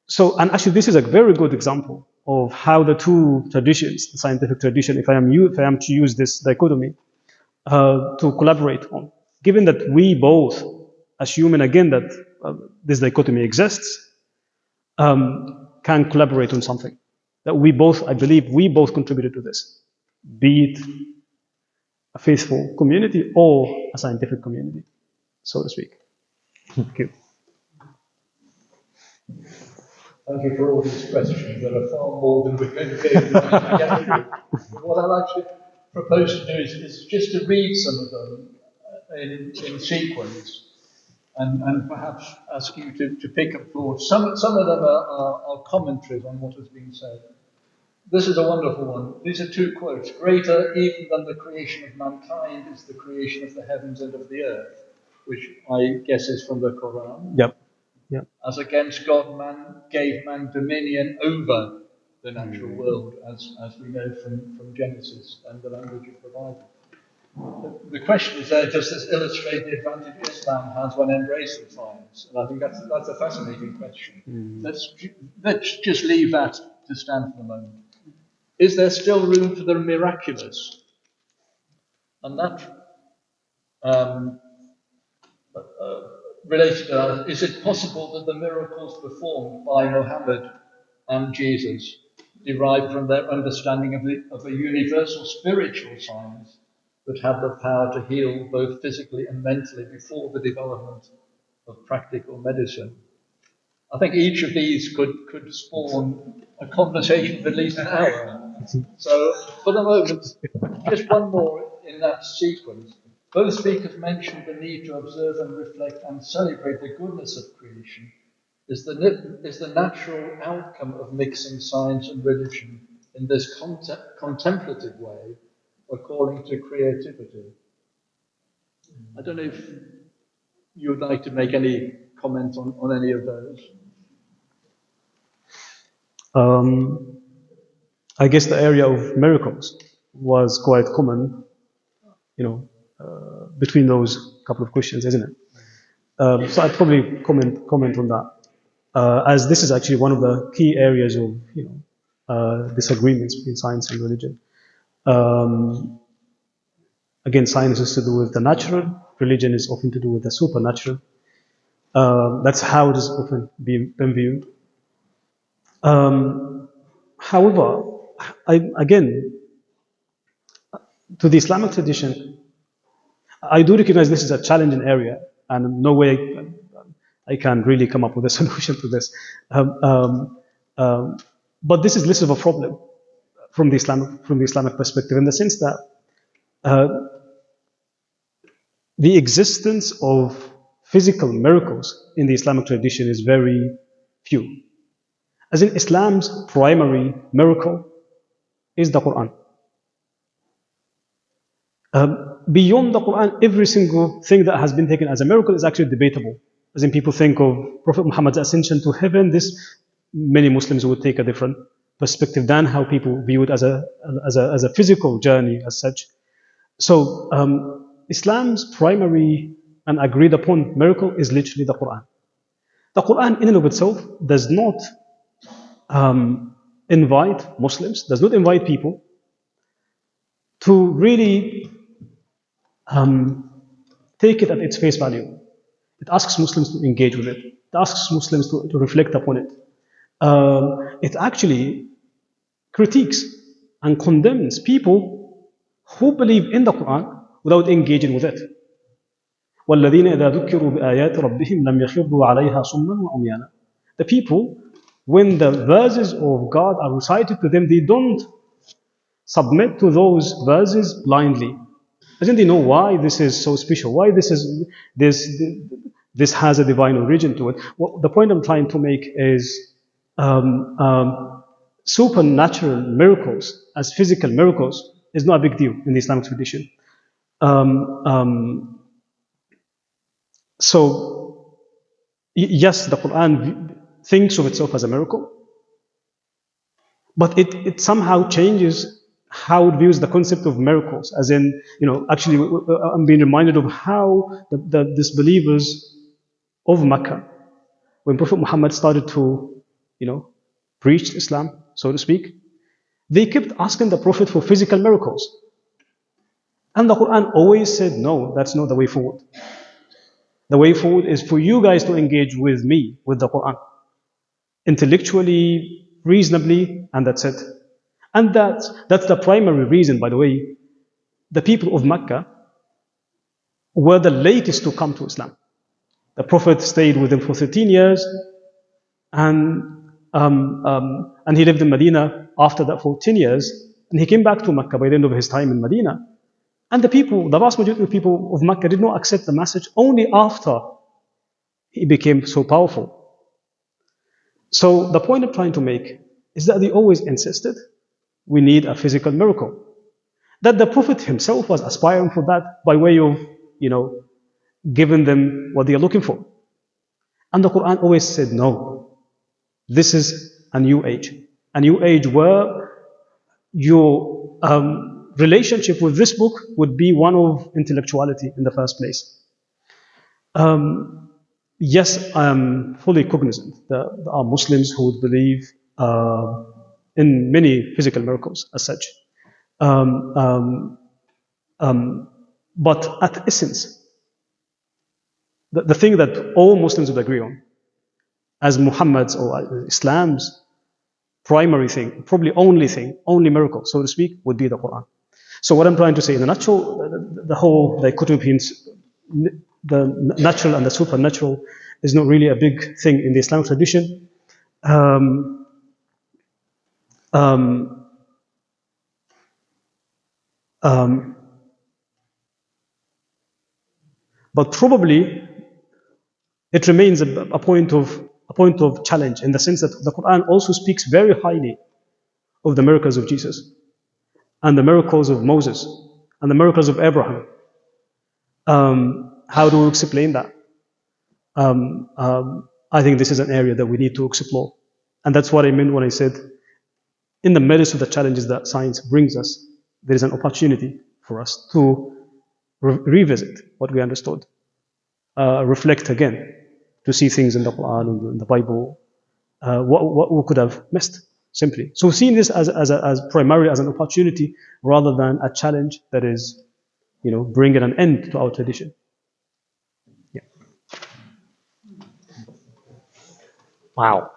So, and actually this is a very good example of how the two traditions, the scientific tradition, if I am to use this dichotomy, to collaborate on. Given that we both assume, again, that this dichotomy exists, can collaborate on something. That I believe we both contributed to this. Be it a faithful community or a scientific community, so to speak. Thank you. Thank you for all these questions. There are far more than we're going to be able to get through. What I'd actually propose to do is just to read some of them in sequence, and perhaps ask you to pick up thoughts. Some of them are commentaries on what has been said. This is a wonderful one. These are two quotes. Greater even than the creation of mankind is the creation of the heavens and of the earth, which I guess is from the Quran. Yep. As against God, man gave man dominion over the natural world, as we know from Genesis and the language of the Bible. The question is there, does this illustrate the advantage Islam has when embracing science? And I think that's a fascinating question. Let's just leave that to stand for the moment. Is there still room for the miraculous? And that related to that, is it possible that the miracles performed by Mohammed and Jesus derived from their understanding of a universal spiritual science that had the power to heal both physically and mentally before the development of practical medicine? I think each of these could spawn a conversation of at least an hour. So, for the moment, just one more in that sequence. Both speakers mentioned the need to observe and reflect and celebrate the goodness of creation, is the natural outcome of mixing science and religion in this contemplative way a calling to creativity. I don't know if you would like to make any comment on any of those. I guess the area of miracles was quite common, between those couple of questions, isn't it? So I'd probably comment on that, as this is actually one of the key areas of disagreements between science and religion. Again, science is to do with the natural, religion is often to do with the supernatural. That's how it is often been viewed. However, again, to the Islamic tradition, I do recognize this is a challenging area, and no way I can really come up with a solution to this. But this is less of a problem from the Islamic perspective, in the sense that the existence of physical miracles in the Islamic tradition is very few. As in, Islam's primary miracle is the Quran. Beyond the Quran, every single thing that has been taken as a miracle is actually debatable. As in, people think of Prophet Muhammad's ascension to heaven. Many Muslims would take a different perspective than how people view it as a physical journey as such. So Islam's primary and agreed upon miracle is literally the Quran. The Quran in and of itself does not invite Muslims, does not invite people to really take it at its face value. It asks Muslims to engage with it. It asks Muslims to reflect upon it. It actually critiques and condemns people who believe in the Quran without engaging with it. وَالَّذِينَ إِذَا ذُكِّرُوا بِآيَاتِ رَبِّهِمْ لَمْ يَخِرُّوا عَلَيْهَا صُمًّا وَعُمْيَانًا. The people, when the verses of God are recited to them, they don't submit to those verses blindly. Doesn't they know why this is so special? Why this has a divine origin to it? Well, the point I'm trying to make is supernatural miracles as physical miracles is not a big deal in the Islamic tradition. So yes, the Quran thinks of itself as a miracle, but it somehow changes how it views the concept of miracles. As in, actually, I'm being reminded of how the disbelievers of Mecca, when Prophet Muhammad started to, preach Islam, so to speak, they kept asking the Prophet for physical miracles. And the Quran always said, no, that's not the way forward. The way forward is for you guys to engage with me, with the Quran, intellectually, reasonably, and that's it. And that's the primary reason, by the way, the people of Mecca were the latest to come to Islam. The Prophet stayed with them for 13 years, and he lived in Medina after that for 10 years, and he came back to Mecca by the end of his time in Medina. And the vast majority of people of Mecca did not accept the message only after he became so powerful. So the point I'm trying to make is that they always insisted we need a physical miracle. That the Prophet himself was aspiring for that by way of, giving them what they are looking for. And the Quran always said, no, this is a new age where your relationship with this book would be one of intellectuality in the first place. Yes, I am fully cognizant that there are Muslims who would believe in many physical miracles as such. But at essence, the thing that all Muslims would agree on, as Muhammad's or Islam's primary thing, probably only miracle, so to speak, would be the Quran. So what I'm trying to say in a nutshell, the whole dichotomy between the natural and the supernatural is not really a big thing in the Islamic tradition. But probably it remains a point of point of challenge, in the sense that the Quran also speaks very highly of the miracles of Jesus, and the miracles of Moses, and the miracles of Abraham. How do we explain that? I think this is an area that we need to explore. And that's what I meant when I said, in the midst of the challenges that science brings us, there is an opportunity for us to revisit what we understood, reflect again, to see things in the Quran and in the Bible, what we could have missed, simply. So seeing this as primarily as an opportunity rather than a challenge that is, bringing an end to our tradition. Yeah. Wow.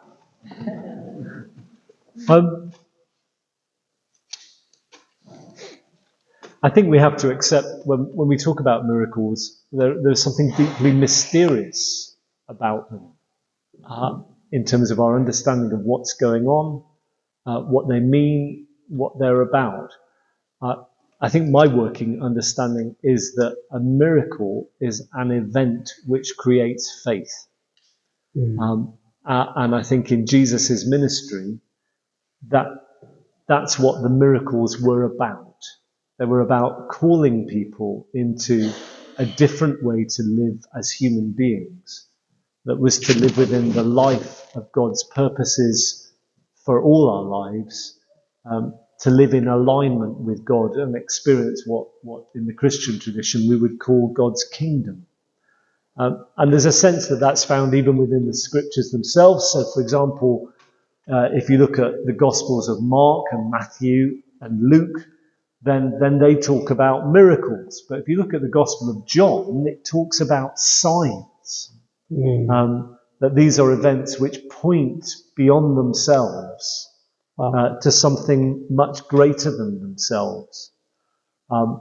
I think we have to accept when we talk about miracles, there's something deeply mysterious about them in terms of our understanding of what's going on, what they mean, what they're about. I think my working understanding is that a miracle is an event which creates faith. And I think in Jesus' ministry, that's what the miracles were about. They were about calling people into a different way to live as human beings, that was to live within the life of God's purposes for all our lives, to live in alignment with God and experience what in the Christian tradition we would call God's kingdom. And there's a sense that that's found even within the scriptures themselves. So, for example, if you look at the Gospels of Mark and Matthew and Luke, then they talk about miracles. But if you look at the Gospel of John, it talks about signs. That these are events which point beyond themselves to something much greater than themselves. And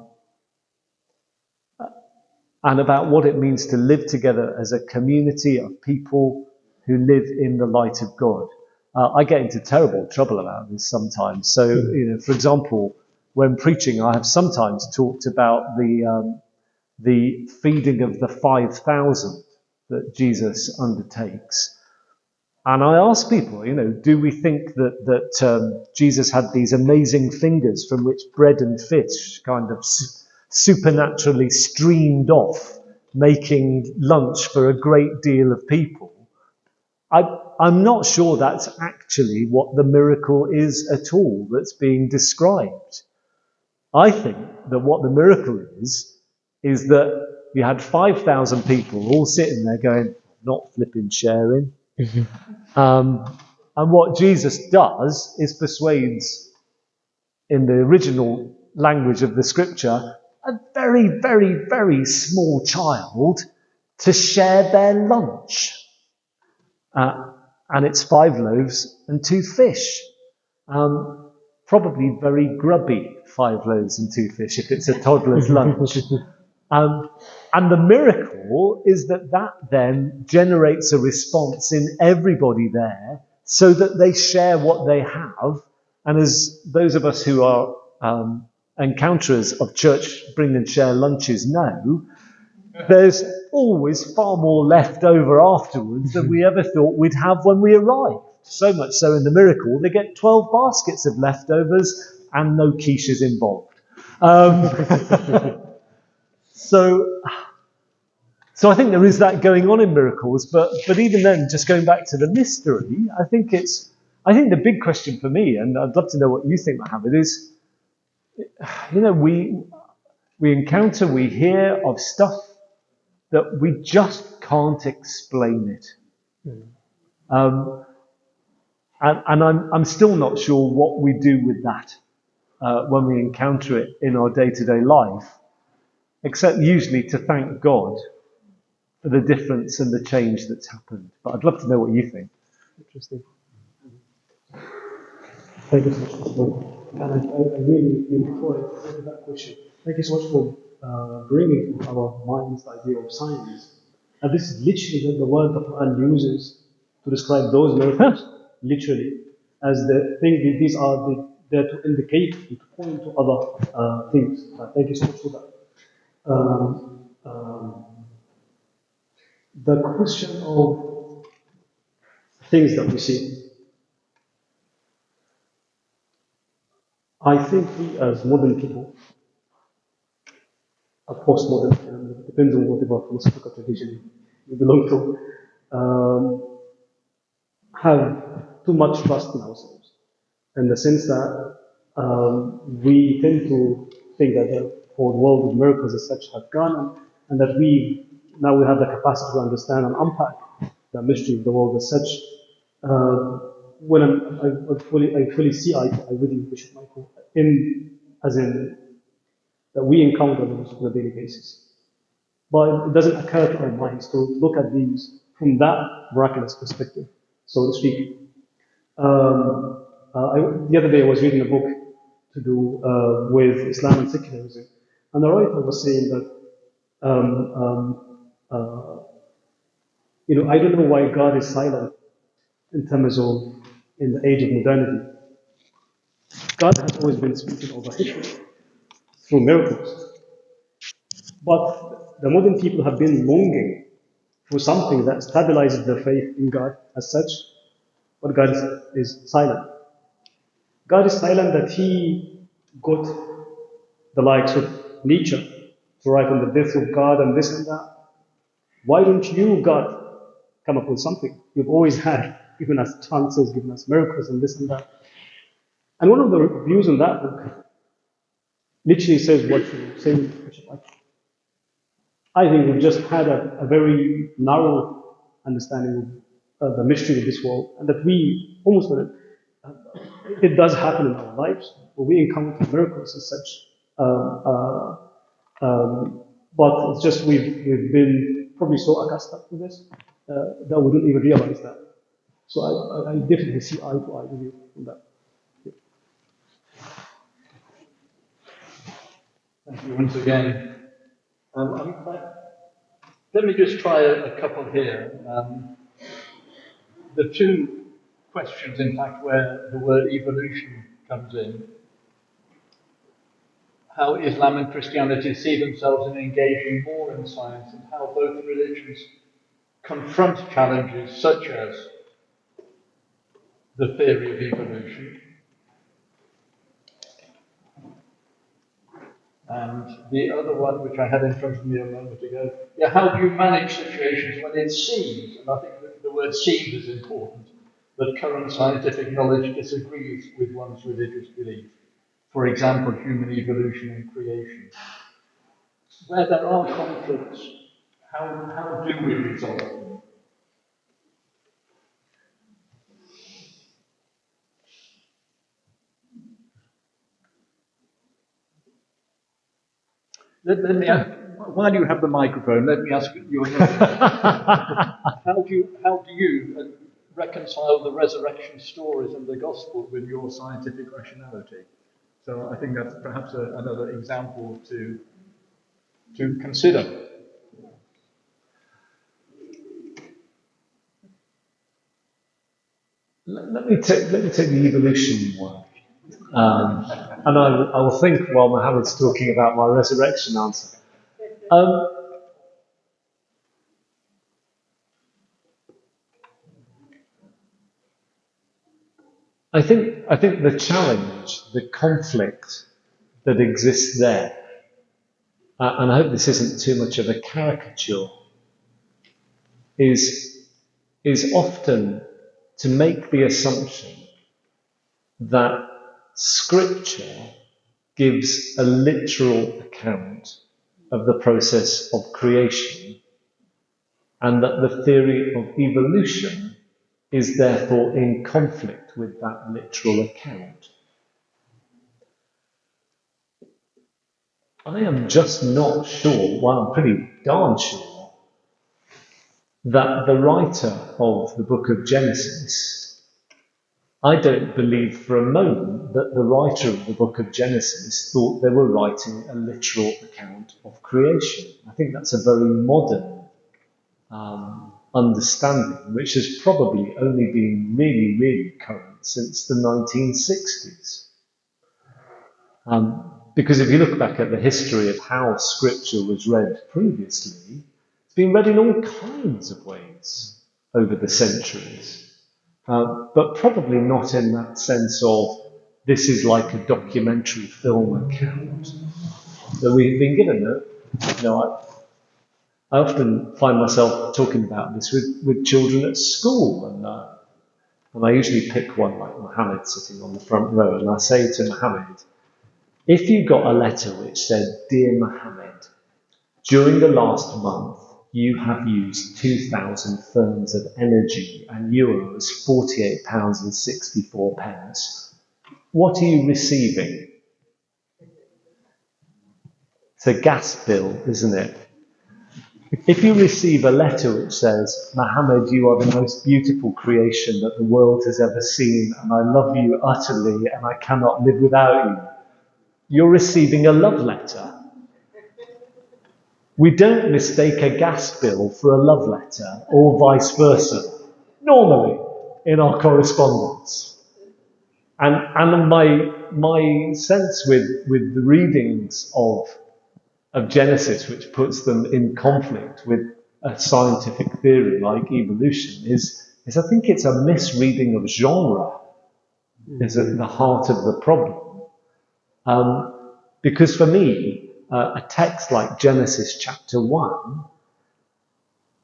about what it means to live together as a community of people who live in the light of God. I get into terrible trouble about this sometimes. So, for example, when preaching, I have sometimes talked about the feeding of the 5,000 that Jesus undertakes. And I ask people, do we think that Jesus had these amazing fingers from which bread and fish kind of supernaturally streamed off, making lunch for a great deal of people? I'm not sure that's actually what the miracle is at all that's being described. I think that what the miracle is that you had 5,000 people all sitting there going, not flipping sharing. And what Jesus does is persuades, in the original language of the scripture, a very, very, very small child to share their lunch. And it's 5 loaves and 2 fish. Probably very grubby 5 loaves and 2 fish if it's a toddler's lunch. And the miracle is that then generates a response in everybody there so that they share what they have. And as those of us who are encounterers of church bring and share lunches know, there's always far more left over afterwards than we ever thought we'd have when we arrived. So much so in the miracle, they get 12 baskets of leftovers and no quiches involved. So I think there is that going on in miracles, but even then, just going back to the mystery, I think the big question for me, and I'd love to know what you think, Mohammed, is, we encounter, we hear of stuff that we just can't explain it. And I'm still not sure what we do with that when we encounter it in our day-to-day life, except usually to thank God for the difference and the change that's happened. But I'd love to know what you think. Interesting. Thank you so much for that. And I really, before I answer that question, thank you so much for bringing to our minds the idea of science. And this is literally the word the Quran uses to describe those miracles, literally, as the thing. These are there to indicate, to point to other things. Thank you so much for that. The question of things that we see. I think we as modern people, postmodern, it depends on whatever philosophical tradition you belong to, have too much trust in ourselves, in the sense that we tend to think that the whole world of miracles as such have gone, and that we have the capacity to understand and unpack the mystery of the world as such. When I fully see eye to eye with you, Bishop Michael, as in that we encounter those on a daily basis. But it doesn't occur to our minds to look at these from that miraculous perspective, so to speak. The other day I was reading a book to do with Islam and secularism, and the writer was saying that, I don't know why God is silent in terms of in the age of modernity. God has always been speaking over history through miracles, but the modern people have been longing for something that stabilizes their faith in God as such, but God is silent. God is silent that He got the likes of Nietzsche to write on the death of God and this and that. Why don't you, God, come up with something? You've always given us chances, given us miracles and this and that. And one of the reviews in that book literally says what you're saying, Bishop. I think we've just had a very narrow understanding of the mystery of this world, and that we almost it does happen in our lives, where we encounter miracles and such. But it's just we've been probably so accustomed to this that we don't even realize that. So I definitely see eye to eye with you on that. Thank you once again. Let me just try a couple here. The two questions, in fact, where the word evolution comes in. How Islam and Christianity see themselves in engaging more in science, and how both religions confront challenges such as the theory of evolution. And the other one, which I had in front of me a moment ago, how do you manage situations when it seems, and I think that the word seems is important, that current scientific knowledge disagrees with one's religious belief? For example, human evolution and creation. Where there are conflicts, how do we resolve them? Let me while you have the microphone, let me ask you how do you reconcile the resurrection stories and the gospel with your scientific rationality? So I think that's perhaps another example to consider. Let me take the evolution one. And I will think while Mohammed's talking about my resurrection answer. I think the challenge, the conflict that exists there, and I hope this isn't too much of a caricature, is often to make the assumption that Scripture gives a literal account of the process of creation, and that the theory of evolution is therefore in conflict with that literal account. I am just not sure, well, I'm pretty darn sure, that the writer of the book of Genesis, I don't believe for a moment that the writer of the book of Genesis thought they were writing a literal account of creation. I think that's a very modern understanding, which has probably only been really, really current since the 1960s. Because if you look back at the history of how Scripture was read previously, it's been read in all kinds of ways over the centuries. but probably not in that sense of this is like a documentary film account that we've been given. I often find myself talking about this with children at school, and I usually pick one like Mohammed sitting on the front row, and I say to Mohammed, if you got a letter which said, "Dear Mohammed, during the last month, you have used 2,000 therms of energy and you owe us £48.64. What are you receiving?" It's a gas bill, isn't it? If you receive a letter which says, "Mohammed, you are the most beautiful creation that the world has ever seen, and I love you utterly, and I cannot live without you," you're receiving a love letter. We don't mistake a gas bill for a love letter, or vice versa, normally in our correspondence. And my sense with the readings of Genesis, which puts them in conflict with a scientific theory like evolution, is I think it's a misreading of genre is at the heart of the problem. Because for me, a text like Genesis chapter 1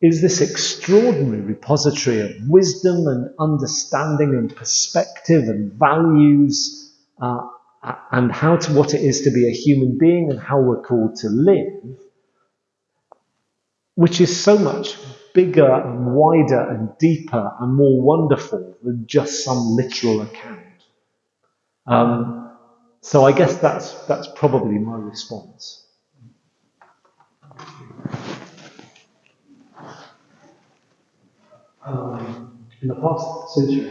is this extraordinary repository of wisdom and understanding and perspective and values and what it is to be a human being and how we're called to live, which is so much bigger and wider and deeper and more wonderful than just some literal account. So I guess that's probably my response. In the past century,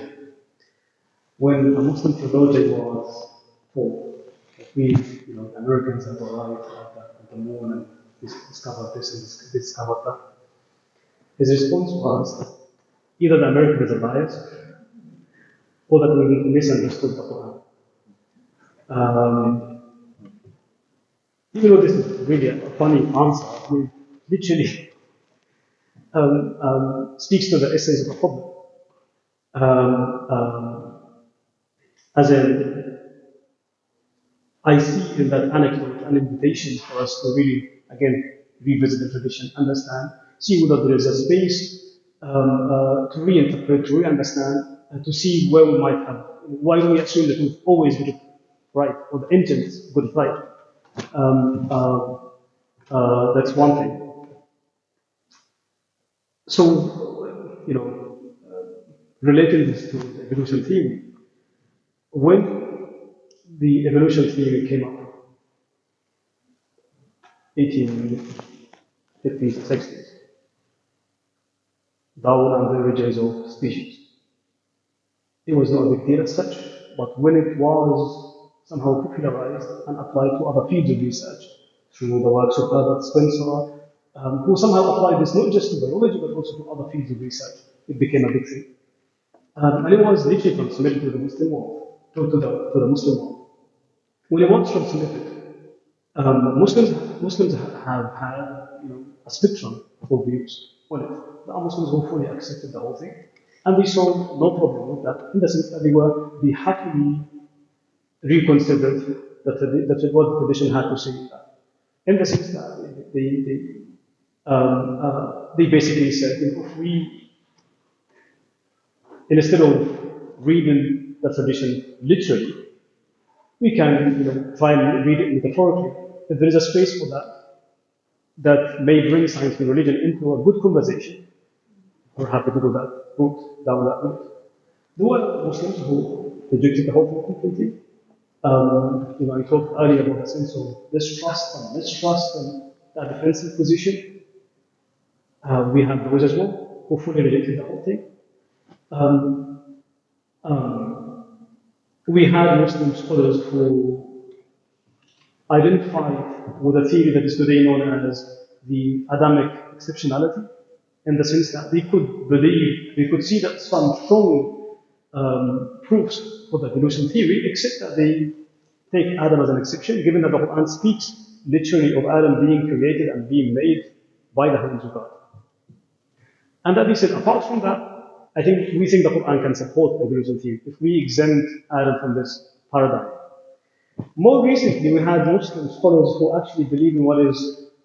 when a Muslim theologian was told that we, the Americans have arrived at the moon and discovered this and discovered that, his response was either the Americans are biased or that we misunderstood the Quran. Even though this is really a funny answer, it literally speaks to the essence of the problem. As in, I see in that anecdote an invitation for us to really, again, revisit the tradition, understand, see whether there is a space to reinterpret, to re-understand, and to see where we might have, why do we assume that we've always got it right, or the ancients got it right. That's one thing. So, relating this to the evolution theory, when the evolution theory came up, 1850s, 60s, Darwin and the origins of species. It was not a big deal as such, but when it was somehow popularized and applied to other fields of research, through the works of Herbert Spencer, who somehow applied this not just to biology but also to other fields of research, it became a big thing. And it was literally transmitted to the Muslim world, to the Muslim world. When it was transmitted, Muslims have had a spectrum of views on it. The Muslims who fully accepted the whole thing, and they saw no problem with that, in the sense that they happily reconsidered what the tradition had to say. In the sense that they basically said, if we, instead of reading the tradition literally, we can try and read it metaphorically. If there is a space for that may bring science and religion into a good conversation, we're happy to go down that route. There were Muslims who rejected the whole thing completely. I talked earlier about the sense of distrust and mistrust and that defensive position. We have those as well who fully rejected the whole thing. We had Muslim scholars who identified with a theory that is today known as the Adamic exceptionality, in the sense that they could see that some strong proofs for the evolution theory, except that they take Adam as an exception, given that the Quran speaks literally of Adam being created and being made by the hands of God. And that they said, apart from that, I think we think the Quran can support evolution theory if we exempt Adam from this paradigm. More recently, we had Muslim scholars who actually believe in what is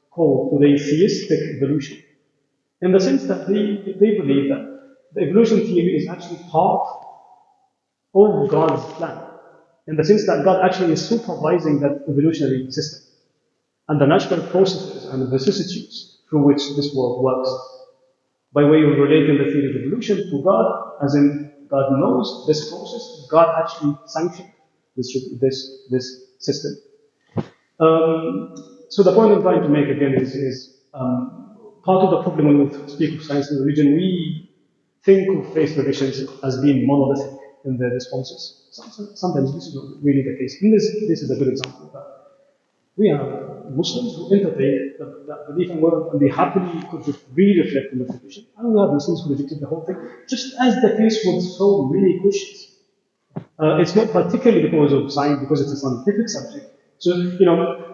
called today theistic evolution, in the sense that they believe that the evolution theory is actually part of God's plan, in the sense that God actually is supervising that evolutionary system and the natural processes and vicissitudes through which this world works, by way of relating the theory of evolution to God, as in God knows this process, God actually sanctioned this system. So the point I'm trying to make again is part of the problem when we speak of science and religion, we think of faith traditions as being monolithic in their responses. Sometimes this is not really the case. And this is a good example of that. We have Muslims who entertain that belief and they happily could re-reflect on the tradition. And we have Muslims who rejected the whole thing, just as the case with so many questions. It's not particularly because of science, because it's a scientific subject. So,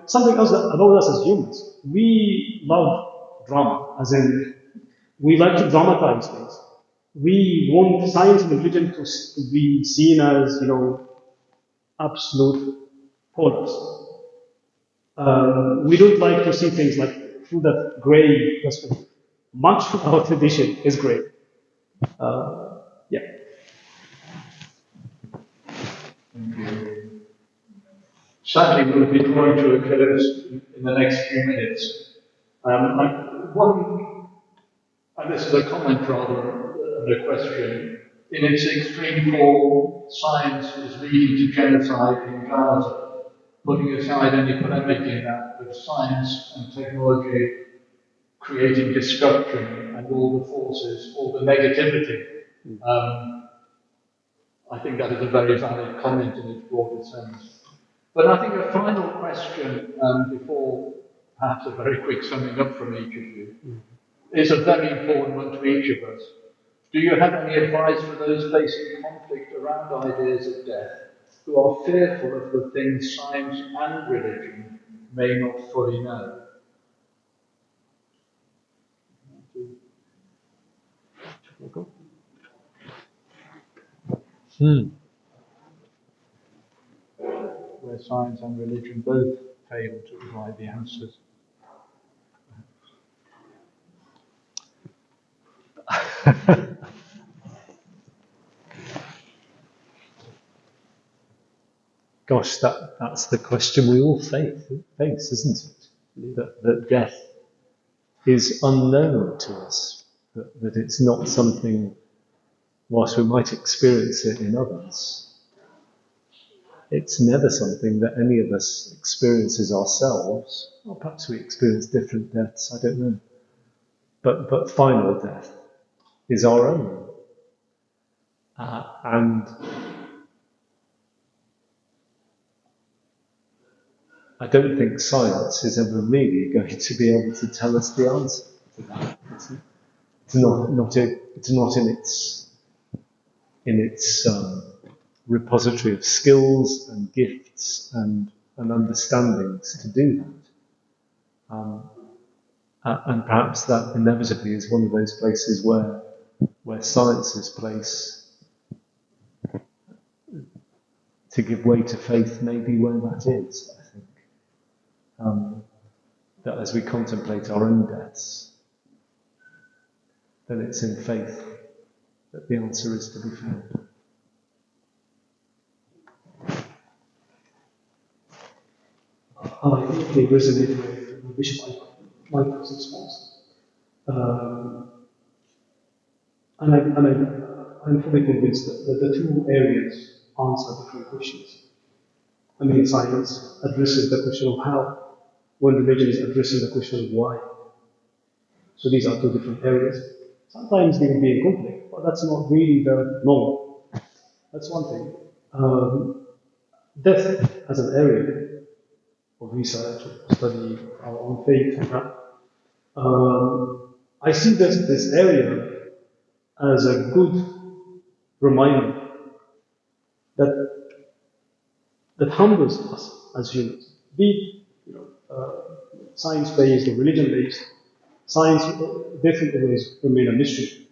something else about us as humans. We love drama, as in, we like to dramatize things. We want science and religion to be seen as, absolute polars. We don't like to see things like through that grey perspective. Much of our tradition is grey. Yeah. Thank you. Sadly, we'll be drawing to a close in the next few minutes. And this is a comment rather than a question. In its extreme form, science is leading to genocide in Gaza, putting aside any polemic in that, with science and technology creating destruction and all the forces, all the negativity. I think that is a very valid comment in its broader sense. But I think a final question, before perhaps a very quick summing up from each of you, is a very important one to each of us. Do you have any advice for those facing conflict around ideas of death, who are fearful of the things science and religion may not fully know? Where science and religion both fail to provide the answers. Gosh, that's the question we all face, isn't it? That death is unknown to us, that it's not something, whilst we might experience it in others, it's never something that any of us experiences ourselves. Or perhaps we experience different deaths, I don't know. But final death is our own. And I don't think science is ever really going to be able to tell us the answer to that. It's not in its repository of skills and gifts and understandings to do that. And perhaps that inevitably is one of those places where science's place to give way to faith may be where that is, I think. That as we contemplate our own deaths, then it's in faith that the answer is to be found. I think they resonate with Bishop Michael's response. I'm fully convinced that the two areas answer different questions. I mean, science addresses the question of how, when religion is addressing the question of why. So these are two different areas. Sometimes they will be in conflict, but that's not really the norm. That's one thing. Death as an area of research, of study our own faith, I see this area as a good reminder that humbles us as humans. Be it science-based or religion-based, science definitely always remain a mystery.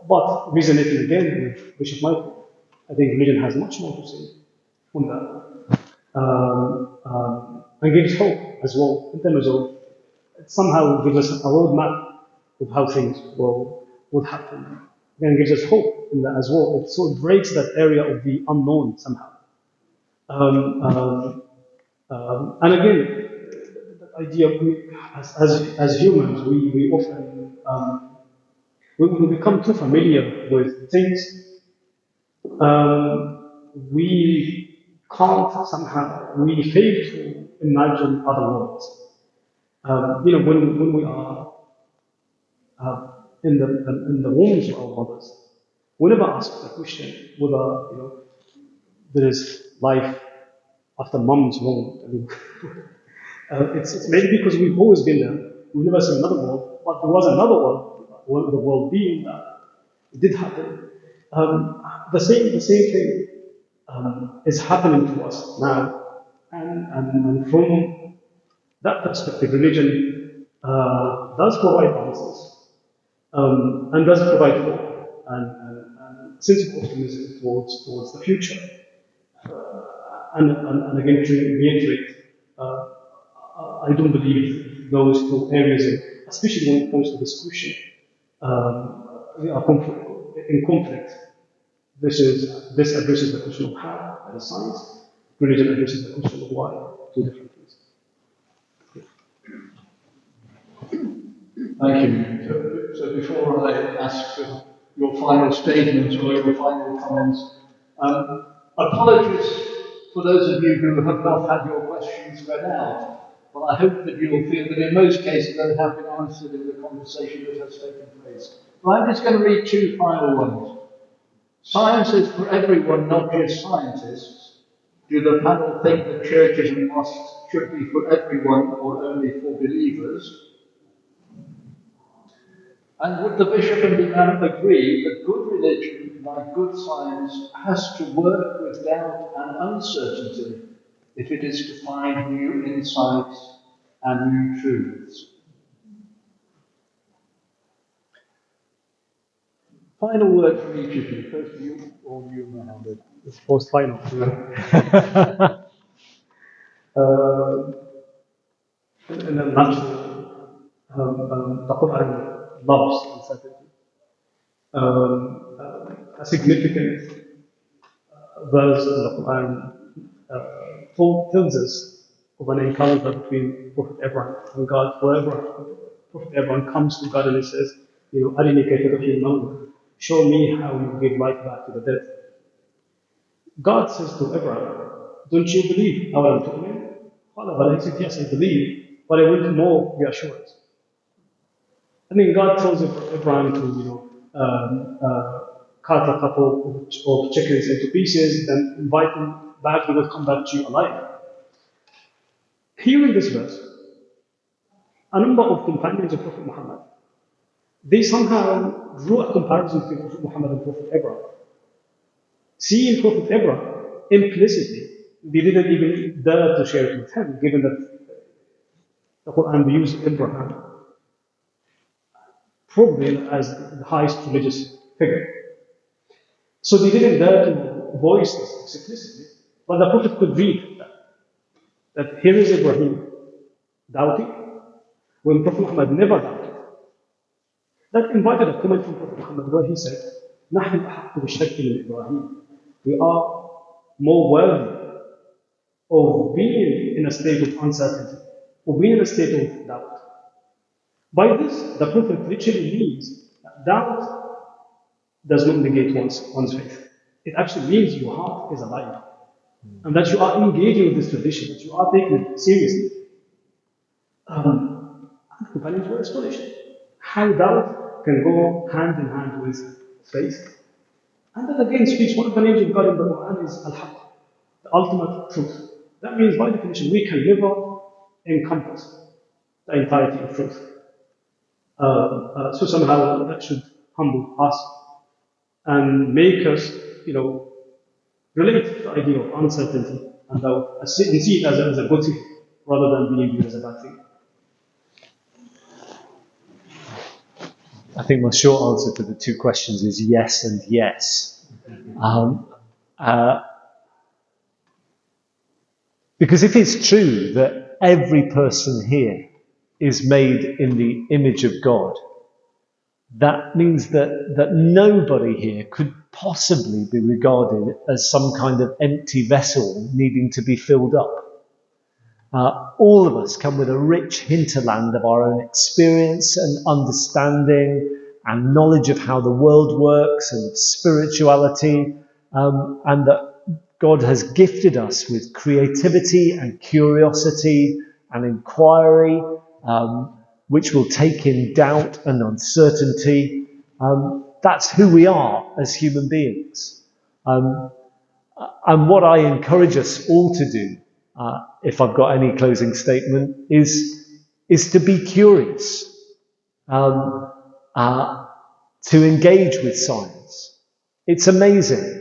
But resonating again with Bishop Michael, I think religion has much more to say on that. And gives hope as well, in terms of it somehow gives us a roadmap of how things would happen. Again, gives us hope in that as well. It sort of breaks that area of the unknown somehow. And again, the idea of as humans, we often we become too familiar with things. We can't somehow, we fail to imagine other worlds. When we are in the wombs of our mothers, we never ask the question whether there is life after mom's womb. I mean, it's maybe because we've always been there. We've never seen another world, but there was another world, the world being that it did happen. The same thing is happening to us now, and from that perspective, religion does provide answers and does provide hope and sense of optimism towards the future. And again, to reiterate, I don't believe those two areas, especially when it comes to this question, they are in conflict. This addresses the question of how, that is science. Religion addresses the question of why, two different things. Thank you. So before I ask your final statements or your final comments, apologies for those of you who have not had your questions read out, but I hope that you'll feel that in most cases they have been answered in the conversation that has taken place. But I'm just going to read two final ones. Science is for everyone, not just scientists. Do the panel think that churches and mosques should be for everyone or only for believers? And would the bishop and the imam agree that good religion, like good science, has to work with doubt and uncertainty if it is to find new insights and new truths? Final word from each of you. First you or you, Mohammed. It's post final. In a nutshell, the Quran loves uncertainty. A significant verse in the Quran tells us of an encounter between Prophet Abraham and God, wherever Prophet Abraham comes to God and he says, "Arini kayfa tuhyi al-mawta," show me how you give life back to the dead. God says to Abraham, "Don't you believe? أَوَلَمْ تُؤْمِنْ?" He said, "Yes, I believe, but I want more reassurance." And then God tells Abraham to, cut a couple of chickens into pieces, then invite him back, he will come back to you alive. Hearing this verse, a number of companions of Prophet Muhammad, they somehow drew a comparison between Prophet Muhammad and Prophet Abraham. Seeing Prophet Abraham implicitly, they didn't even dare to share it with him, given that the Quran views Abraham probably as the highest religious figure. So they didn't dare to voice this explicitly, but the Prophet could read that here is Ibrahim doubting, when Prophet Muhammad never doubted. That invited a comment from Prophet Muhammad where he said, نحن أحق بالشك من إبراهيم. We are more worthy of being in a state of uncertainty, of being in a state of doubt. By this, the Prophet literally means that doubt does not negate one's faith. It actually means your heart is alive, and that you are engaging with this tradition, that you are taking it seriously. And the companions were astonished how doubt can go hand in hand with faith. And that again speaks, one of the names of God in the Quran is Al-Haq, the ultimate truth. That means by definition we can never encompass the entirety of truth. So somehow that should humble us and make us, relate to the idea of uncertainty and doubt and see it as a good thing rather than being viewed as a bad thing. I think my short answer to the two questions is yes and yes. Because if it's true that every person here is made in the image of God, that means that nobody here could possibly be regarded as some kind of empty vessel needing to be filled up. All of us come with a rich hinterland of our own experience and understanding and knowledge of how the world works and of spirituality, and that God has gifted us with creativity and curiosity and inquiry, which will take in doubt and uncertainty. That's who we are as human beings. And what I encourage us all to do, if I've got any closing statement, is to be curious, to engage with science. It's amazing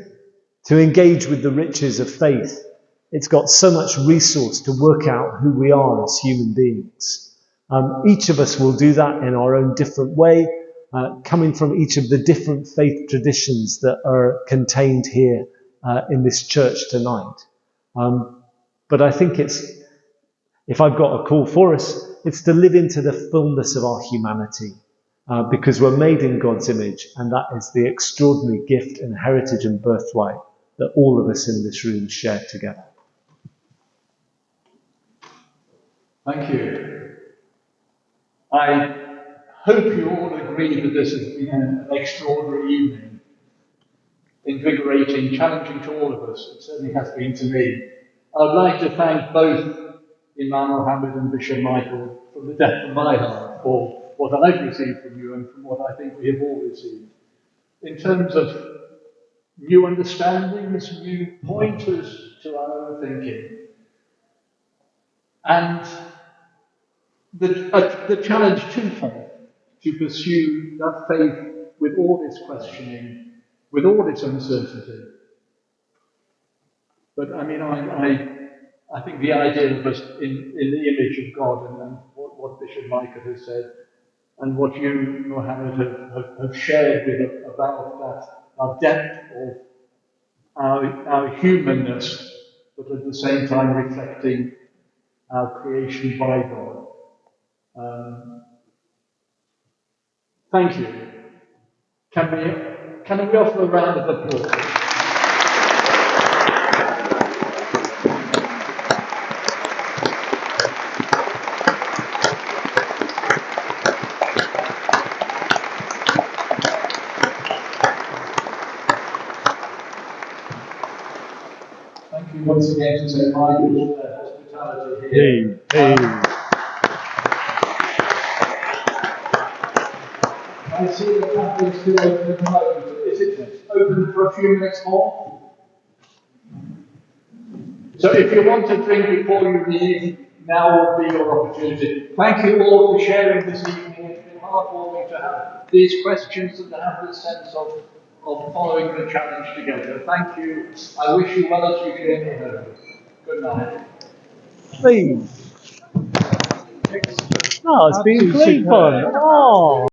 to engage with the riches of faith. It's got so much resource to work out who we are as human beings. Each of us will do that in our own different way, coming from each of the different faith traditions that are contained here in this church tonight. But I think if I've got a call for us, it's to live into the fullness of our humanity, because we're made in God's image, and that is the extraordinary gift and heritage and birthright that all of us in this room share together. Thank you. I hope you all agree that this has been an extraordinary evening, invigorating, challenging to all of us. It certainly has been to me. I'd like to thank both Imam Mohammed and Bishop Michael from the depth of my heart for what I've received from you and from what I think we have all received. In terms of new understandings, new pointers to our own thinking. And the challenge twofold, to pursue that faith with all its questioning, with all its uncertainty. But I mean, I think the idea of us in the image of God, and what Bishop Michael has said, and what you, Mohammed, have shared with about that, our depth of our humanness, but at the same time reflecting our creation by God. Thank you. Can we offer a round of applause? Thank you once again to St. Michael's for their hospitality here. Hey. I see the cafe is still open at the moment. Is it open for a few minutes more? So if you want to drink before you leave, now will be your opportunity. Thank you all for sharing this evening. It's been heartwarming to have these questions and to have this sense of following the challenge together. Thank you. I wish you well as you journey home. Good night. Please. Oh, it's been great fun. Oh.